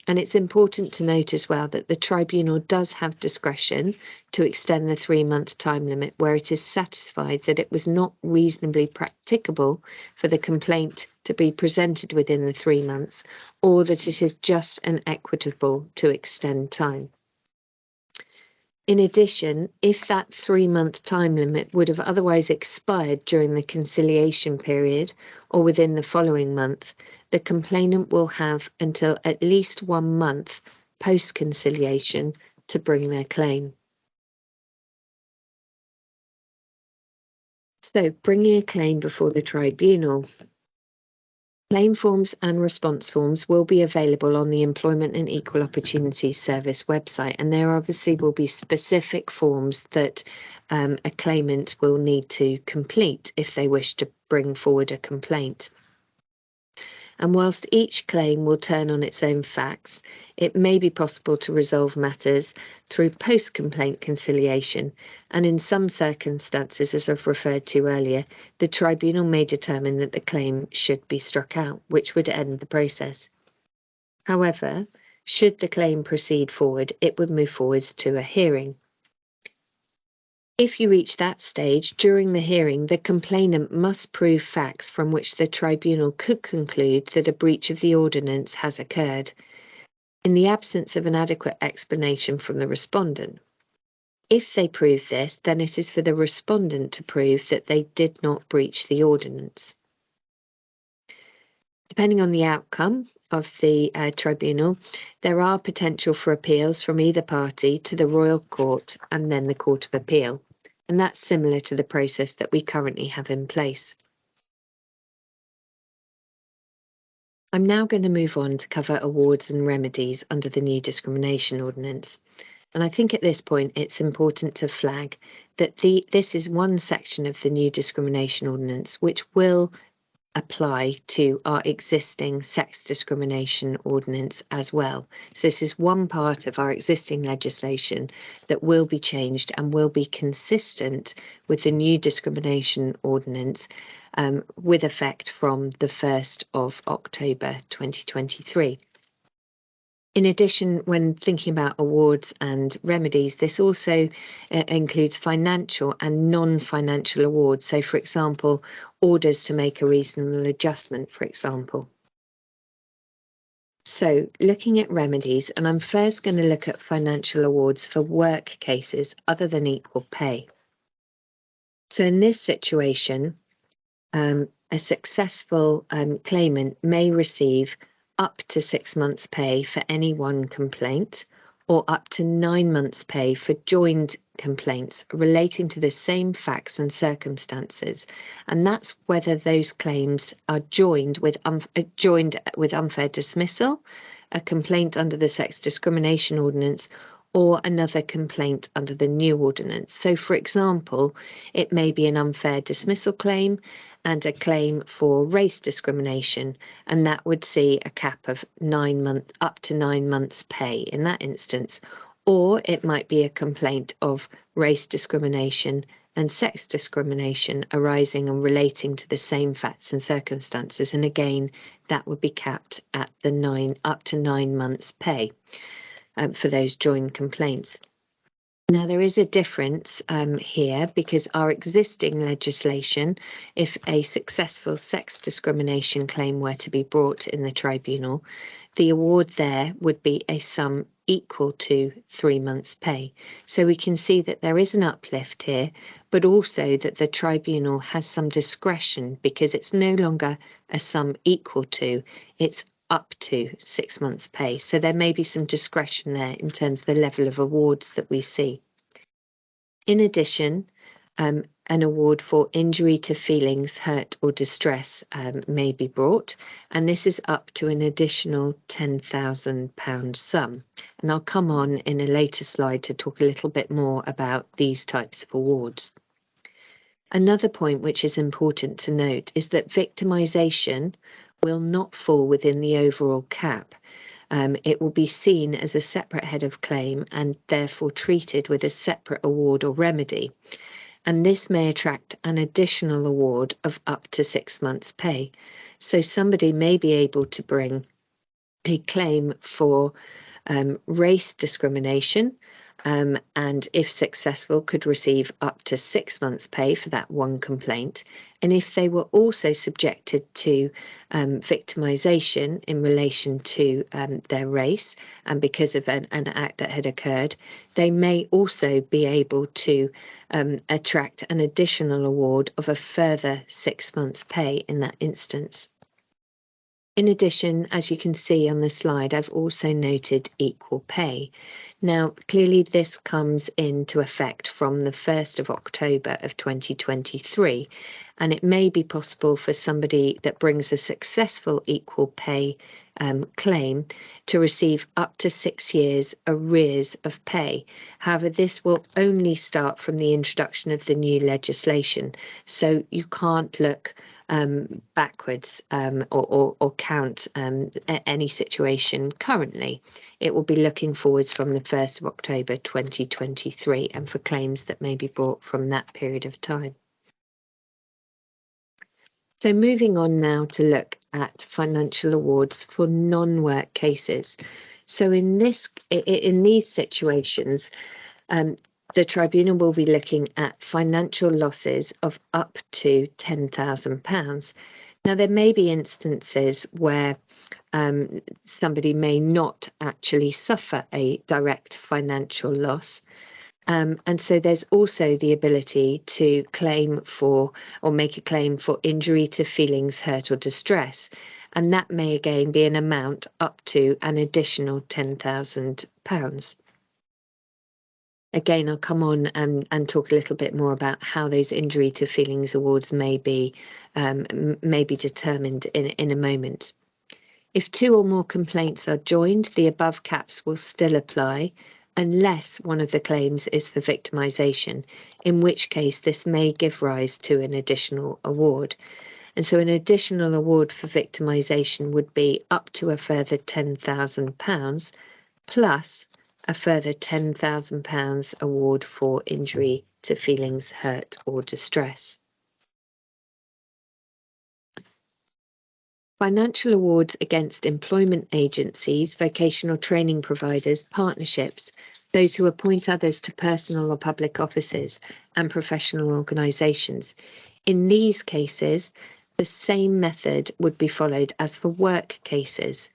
And it's important to note as well that the tribunal does have discretion to extend the 3-month time limit where it is satisfied that it was not reasonably practicable for the complaint to be presented within the 3 months, or that it is just and equitable to extend time. In addition, if that 3-month time limit would have otherwise expired during the conciliation period or within the following month, the complainant will have until at least 1 month post-conciliation to bring their claim. So, bringing a claim before the tribunal. Claim forms and response forms will be available on the Employment and Equal Opportunities Service website, and there obviously will be specific forms that a claimant will need to complete if they wish to bring forward a complaint. And whilst each claim will turn on its own facts, it may be possible to resolve matters through post-complaint conciliation, and in some circumstances, as I've referred to earlier, the tribunal may determine that the claim should be struck out, which would end the process. However, should the claim proceed forward, it would move forwards to a hearing. If you reach that stage, during the hearing, the complainant must prove facts from which the tribunal could conclude that a breach of the ordinance has occurred, in the absence of an adequate explanation from the respondent. If they prove this, then it is for the respondent to prove that they did not breach the ordinance. Depending on the outcome of the tribunal, there are potential for appeals from either party to the Royal Court and then the Court of Appeal, and that's similar to the process that we currently have in place. I'm now going to move on to cover awards and remedies under the new discrimination ordinance. And I think at this point it's important to flag that this is one section of the new discrimination ordinance which will apply to our existing sex discrimination ordinance as well. So this is one part of our existing legislation that will be changed and will be consistent with the new discrimination ordinance with effect from the 1st of October 2023. In addition, when thinking about awards and remedies, this also includes financial and non-financial awards. So, for example, orders to make a reasonable adjustment, for example. So, looking at remedies, and I'm first going to look at financial awards for work cases other than equal pay. So, in this situation, a successful claimant may receive up to 6 months' pay for any one complaint, or up to 9 months' pay for joined complaints relating to the same facts and circumstances. And that's whether those claims are joined with unfair dismissal, a complaint under the Sex Discrimination Ordinance, or another complaint under the new ordinance. So, for example, it may be an unfair dismissal claim and a claim for race discrimination, and that would see a cap of 9 months, up to 9 months' pay in that instance. Or it might be a complaint of race discrimination and sex discrimination arising and relating to the same facts and circumstances, and again, that would be capped at the up to 9 months' pay. For those joint complaints. Now, there is a difference here because our existing legislation, if a successful sex discrimination claim were to be brought in the tribunal, the award there would be a sum equal to 3 months' pay. So we can see that there is an uplift here, but also that the tribunal has some discretion because it's no longer a sum equal to, it's up to 6 months' pay. So there may be some discretion there in terms of the level of awards that we see. In addition, an award for injury to feelings, hurt or distress may be brought, and this is up to an additional £10,000 sum. And I'll come on in a later slide to talk a little bit more about these types of awards. Another point which is important to note is that victimisation will not fall within the overall cap. It will be seen as a separate head of claim and therefore treated with a separate award or remedy. And this may attract an additional award of up to 6 months' pay. So somebody may be able to bring a claim for race discrimination, and if successful could receive up to 6 months' pay for that one complaint. And if they were also subjected to victimisation in relation to their race and because of an act that had occurred, they may also be able to attract an additional award of a further 6 months' pay in that instance. In addition, as you can see on the slide, I've also noted equal pay. Now, clearly this comes into effect from the 1st of October of 2023, and it may be possible for somebody that brings a successful equal pay claim to receive up to 6 years arrears of pay. However, this will only start from the introduction of the new legislation, so you can't look backwards or count any situation currently. It will be looking forwards from the 1st of October 2023 and for claims that may be brought from that period of time. So moving on now to look at financial awards for non-work cases. So in these situations, the tribunal will be looking at financial losses of up to £10,000. Now, there may be instances where somebody may not actually suffer a direct financial loss. And so there's also the ability to claim for or make a claim for injury to feelings, hurt or distress. And that may again be an amount up to an additional £10,000. Again, I'll come on and talk a little bit more about how those injury to feelings awards may be determined in a moment. If 2 or more complaints are joined, the above caps will still apply, unless one of the claims is for victimisation, in which case this may give rise to an additional award. And so an additional award for victimisation would be up to a further £10,000 plus a further £10,000 award for injury to feelings, hurt or distress. Financial awards against employment agencies, vocational training providers, partnerships, those who appoint others to personal or public offices, and professional organisations. In these cases, the same method would be followed as for work cases,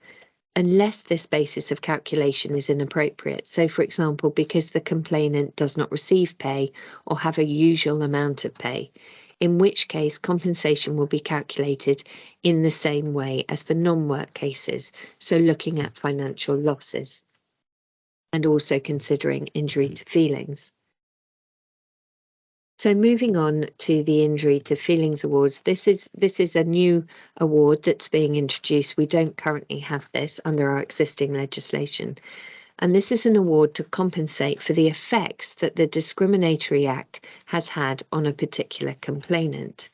unless this basis of calculation is inappropriate. So, for example, because the complainant does not receive pay or have a usual amount of pay, in which case compensation will be calculated in the same way as for non-work cases, so looking at financial losses and also considering injury to feelings. So moving on to the injury to feelings awards, this is a new award that's being introduced. We don't currently have this under our existing legislation. And this is an award to compensate for the effects that the Discriminatory Act has had on a particular complainant.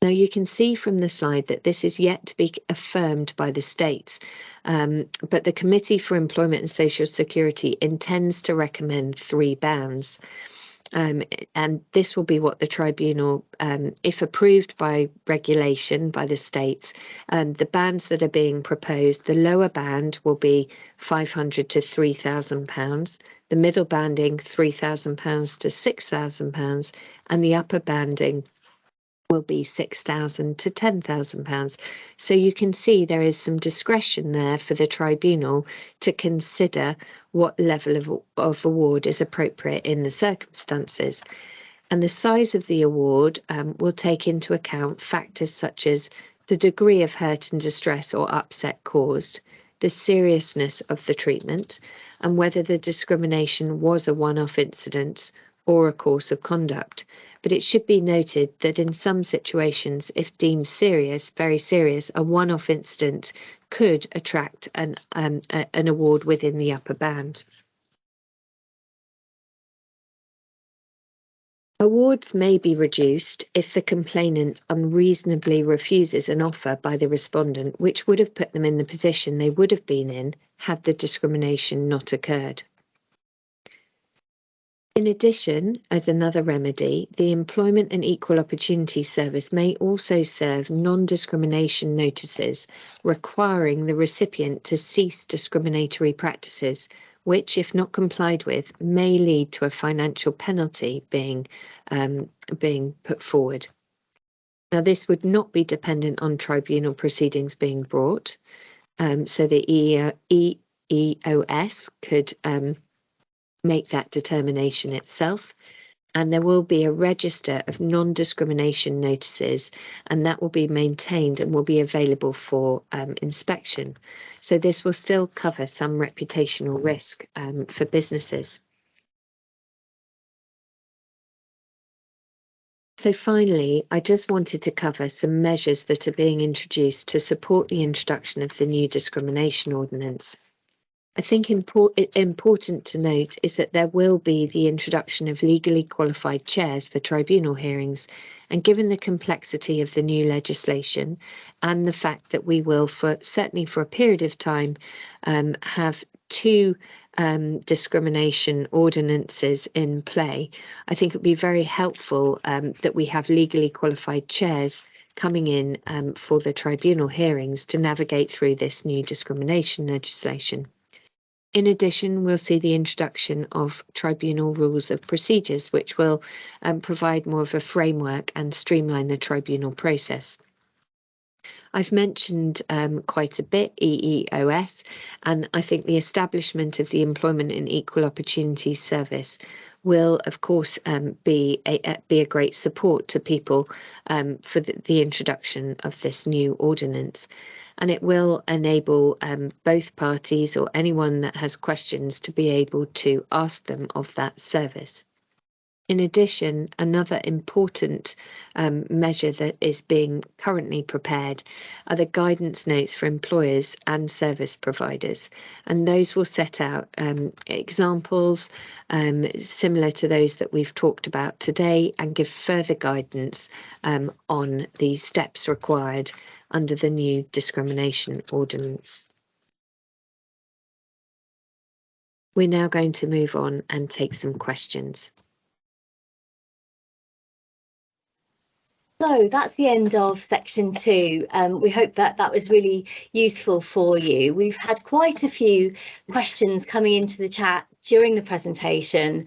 Now, you can see from the slide that this is yet to be affirmed by the states, but the Committee for Employment and Social Security intends to recommend 3 bands. And this will be what the tribunal, if approved by regulation by the states, the bands that are being proposed, the lower band will be £500 to £3,000, the middle banding £3,000 to £6,000, and the upper banding will be £6,000 to £10,000. So you can see there is some discretion there for the tribunal to consider what level of award is appropriate in the circumstances. And the size of the award will take into account factors such as the degree of hurt and distress or upset caused, the seriousness of the treatment, and whether the discrimination was a one-off incident or a course of conduct. But it should be noted that in some situations, if deemed serious, very serious, a one-off incident could attract an award within the upper band. Awards may be reduced if the complainant unreasonably refuses an offer by the respondent, which would have put them in the position they would have been in had the discrimination not occurred. In addition, as another remedy, the Employment and Equal Opportunity Service may also serve non-discrimination notices requiring the recipient to cease discriminatory practices, which, if not complied with, may lead to a financial penalty being put forward. Now, this would not be dependent on tribunal proceedings being brought, so the EEOS could make that determination itself, And there will be a register of non-discrimination notices, and that will be maintained and will be available for inspection. So this will still cover some reputational risk for businesses. So finally, I just wanted to cover some measures that are being introduced to support the introduction of the new discrimination ordinance. I think important to note is that there will be the introduction of legally qualified chairs for tribunal hearings, and given the complexity of the new legislation and the fact that we will, certainly for a period of time, have two discrimination ordinances in play, I think it would be very helpful that we have legally qualified chairs coming in for the tribunal hearings to navigate through this new discrimination legislation. In addition, we'll see the introduction of tribunal rules of procedures, which will provide more of a framework and streamline the tribunal process. I've mentioned quite a bit EEOS, and I think the establishment of the Employment and Equal Opportunities Service will, of course, be a great support to people for the introduction of this new ordinance. And it will enable both parties or anyone that has questions to be able to ask them of that service. In addition, another important measure that is being currently prepared are the guidance notes for employers and service providers, and those will set out examples similar to those that we've talked about today and give further guidance on the steps required under the new discrimination ordinance. We're now going to move on and take some questions. So that's the end of section 2. We hope that that was really useful for you. We've had quite a few questions coming into the chat during the presentation,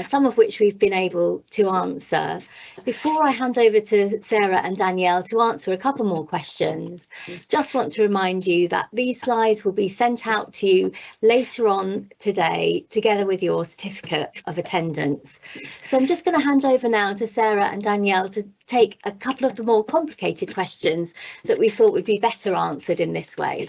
some of which we've been able to answer. Before I hand over to Sarah and Danielle to answer a couple more questions, just want to remind you that these slides will be sent out to you later on today, together with your certificate of attendance. So I'm just going to hand over now to Sarah and Danielle to take a couple of the more complicated questions that we thought would be better answered in this way.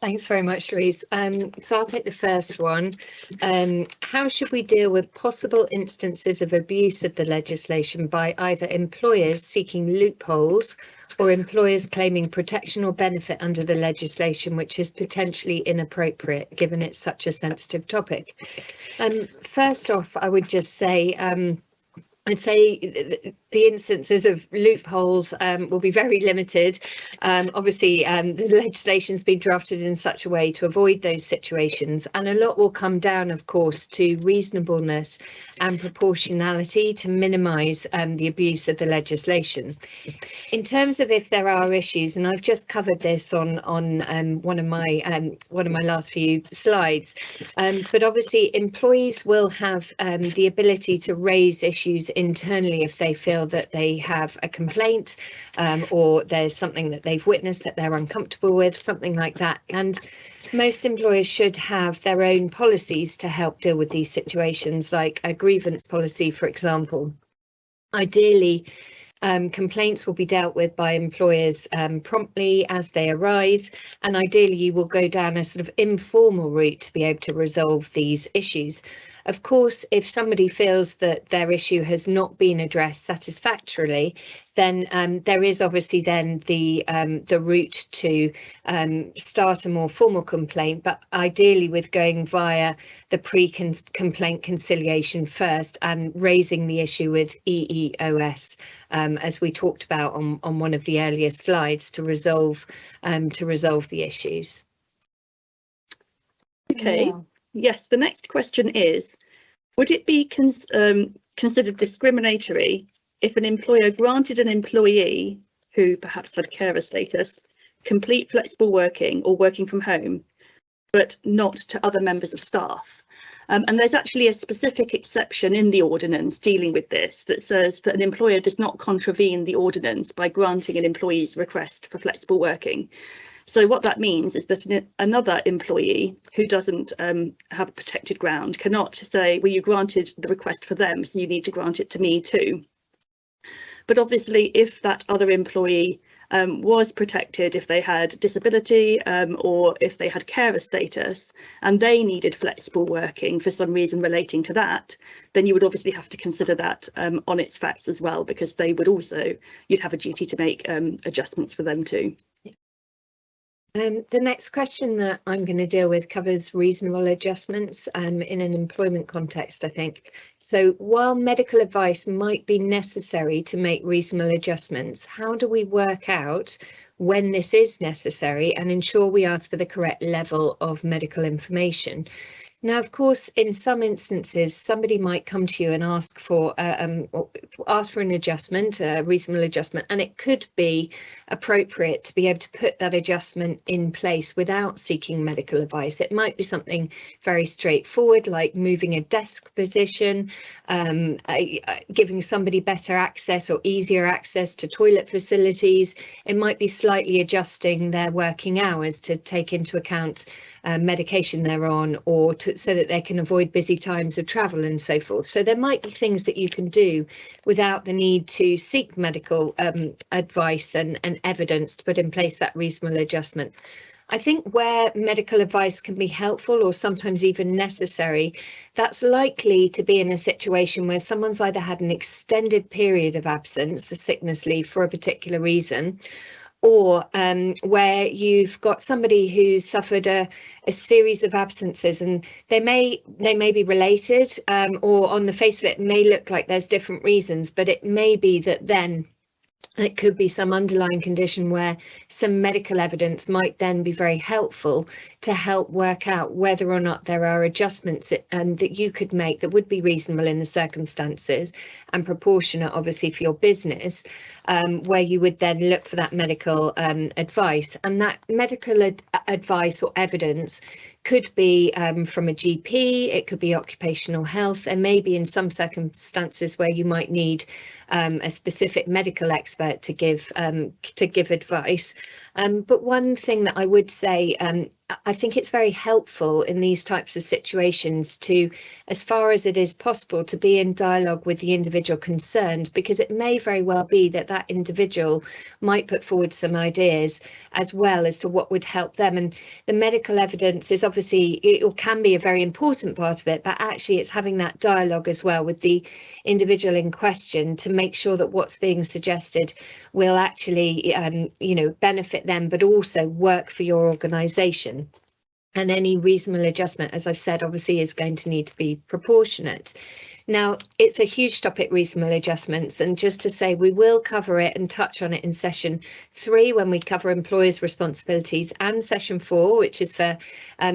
Thanks very much, Louise. So I'll take the first one. How should we deal with possible instances of abuse of the legislation by either employers seeking loopholes or employers claiming protection or benefit under the legislation, which is potentially inappropriate given it's such a sensitive topic? First off, I would just say I'd say the instances of loopholes will be very limited. Obviously, the legislation's been drafted in such a way to avoid those situations, and a lot will come down, of course, to reasonableness and proportionality to minimise the abuse of the legislation. In terms of if there are issues, and I've just covered this on one of my last few slides, but obviously employees will have the ability to raise issues internally if they feel that they have a complaint or there's something that they've witnessed that they're uncomfortable with, something like that. And most employers should have their own policies to help deal with these situations, like a grievance policy, for example. Ideally, complaints will be dealt with by employers promptly as they arise, and ideally you will go down a sort of informal route to be able to resolve these issues. Of course, if somebody feels that their issue has not been addressed satisfactorily, then there is obviously then the route to start a more formal complaint, but ideally with going via the pre-complaint conciliation first and raising the issue with EEOS, as we talked about on one of the earlier slides, to resolve the issues. Okay. Yeah. Yes, the next question is, would it be considered discriminatory if an employer granted an employee who perhaps had carer status complete flexible working or working from home, but not to other members of staff? And there's actually a specific exception in the ordinance dealing with this that says that an employer does not contravene the ordinance by granting an employee's request for flexible working. So what that means is that another employee who doesn't have a protected ground cannot say, well, you granted the request for them, so you need to grant it to me too. But obviously, if that other employee was protected, if they had disability or if they had carer status and they needed flexible working for some reason relating to that, then you would obviously have to consider that on its facts as well, because they would also, you'd have a duty to make adjustments for them too. The next question that I'm going to deal with covers reasonable adjustments in an employment context, I think. So while medical advice might be necessary to make reasonable adjustments, how do we work out when this is necessary and ensure we ask for the correct level of medical information? Now, of course, in some instances, somebody might come to you and ask for an adjustment, a reasonable adjustment, and it could be appropriate to be able to put that adjustment in place without seeking medical advice. It might be something very straightforward, like moving a desk position, giving somebody better access or easier access to toilet facilities. It might be slightly adjusting their working hours to take into account medication they're on, or so that they can avoid busy times of travel and so forth. So there might be things that you can do without the need to seek medical advice and evidence to put in place that reasonable adjustment. I think where medical advice can be helpful or sometimes even necessary, that's likely to be in a situation where someone's either had an extended period of absence, a sickness leave for a particular reason, or where you've got somebody who's suffered a series of absences, and they may be related, or on the face of it may look like there's different reasons, but it may be that then it could be some underlying condition where some medical evidence might then be very helpful to help work out whether or not there are adjustments that you could make that would be reasonable in the circumstances and proportionate, obviously, for your business, where you would then look for that medical advice. And that medical advice or evidence could be from a GP, it could be occupational health, and maybe in some circumstances where you might need a specific medical expert to give advice. But one thing that I would say, I think it's very helpful in these types of situations to, as far as it is possible, to be in dialogue with the individual concerned, because it may very well be that that individual might put forward some ideas as well as to what would help them. And the medical evidence is obviously, it can be a very important part of it, but actually it's having that dialogue as well with the individual in question to make sure that what's being suggested will actually, benefit them, but also work for your organisation. And any reasonable adjustment, as I've said, obviously is going to need to be proportionate. Now, it's a huge topic, reasonable adjustments, and just to say we will cover it and touch on it in session 3 when we cover employers' responsibilities, and session 4, which is for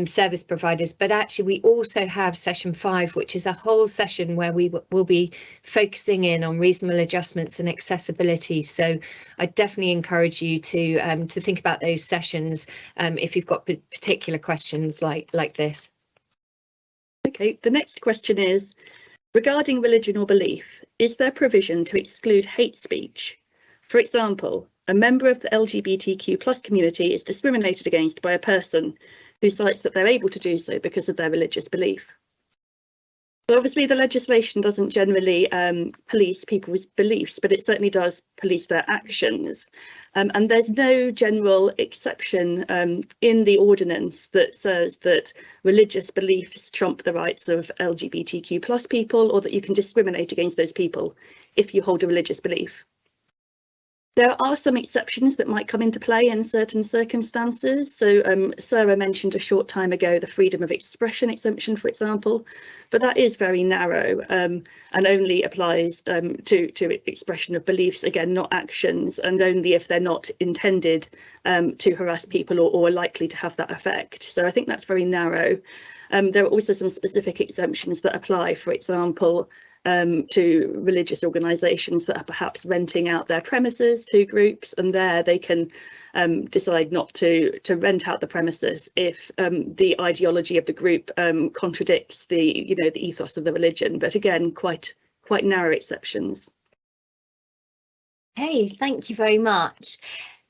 service providers. But actually, we also have session 5, which is a whole session where we will be focusing in on reasonable adjustments and accessibility. So I definitely encourage you to think about those sessions if you've got particular questions like this. Okay, the next question is, regarding religion or belief, is there provision to exclude hate speech? For example, a member of the LGBTQ+ community is discriminated against by a person who cites that they're able to do so because of their religious belief. So obviously the legislation doesn't generally police people's beliefs, but it certainly does police their actions. And there's no general exception in the ordinance that says that religious beliefs trump the rights of LGBTQ+ people, or that you can discriminate against those people if you hold a religious belief. There are some exceptions that might come into play in certain circumstances. So Sarah mentioned a short time ago the freedom of expression exemption, for example, but that is very narrow and only applies to expression of beliefs, again, not actions, and only if they're not intended to harass people or are likely to have that effect. So I think that's very narrow. There are also some specific exemptions that apply, for example, to religious organisations that are perhaps renting out their premises to groups, and there they can decide not to rent out the premises if the ideology of the group contradicts the the ethos of the religion. But again, quite narrow exceptions. Hey, thank you very much.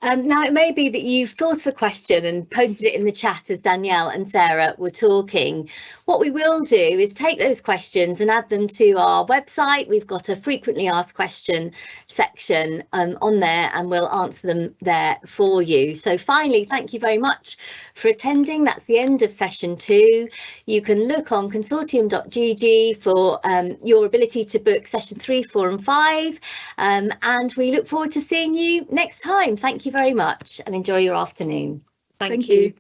Now, it may be that you've thought of a question and posted it in the chat as Danielle and Sarah were talking. What we will do is take those questions and add them to our website. We've got a frequently asked question section on there, and we'll answer them there for you. So finally, thank you very much for attending. That's the end of session 2. You can look on consortium.gg for your ability to book session 3, 4 and 5. And we look forward to seeing you next time. Thank you very much and enjoy your afternoon. Thank you.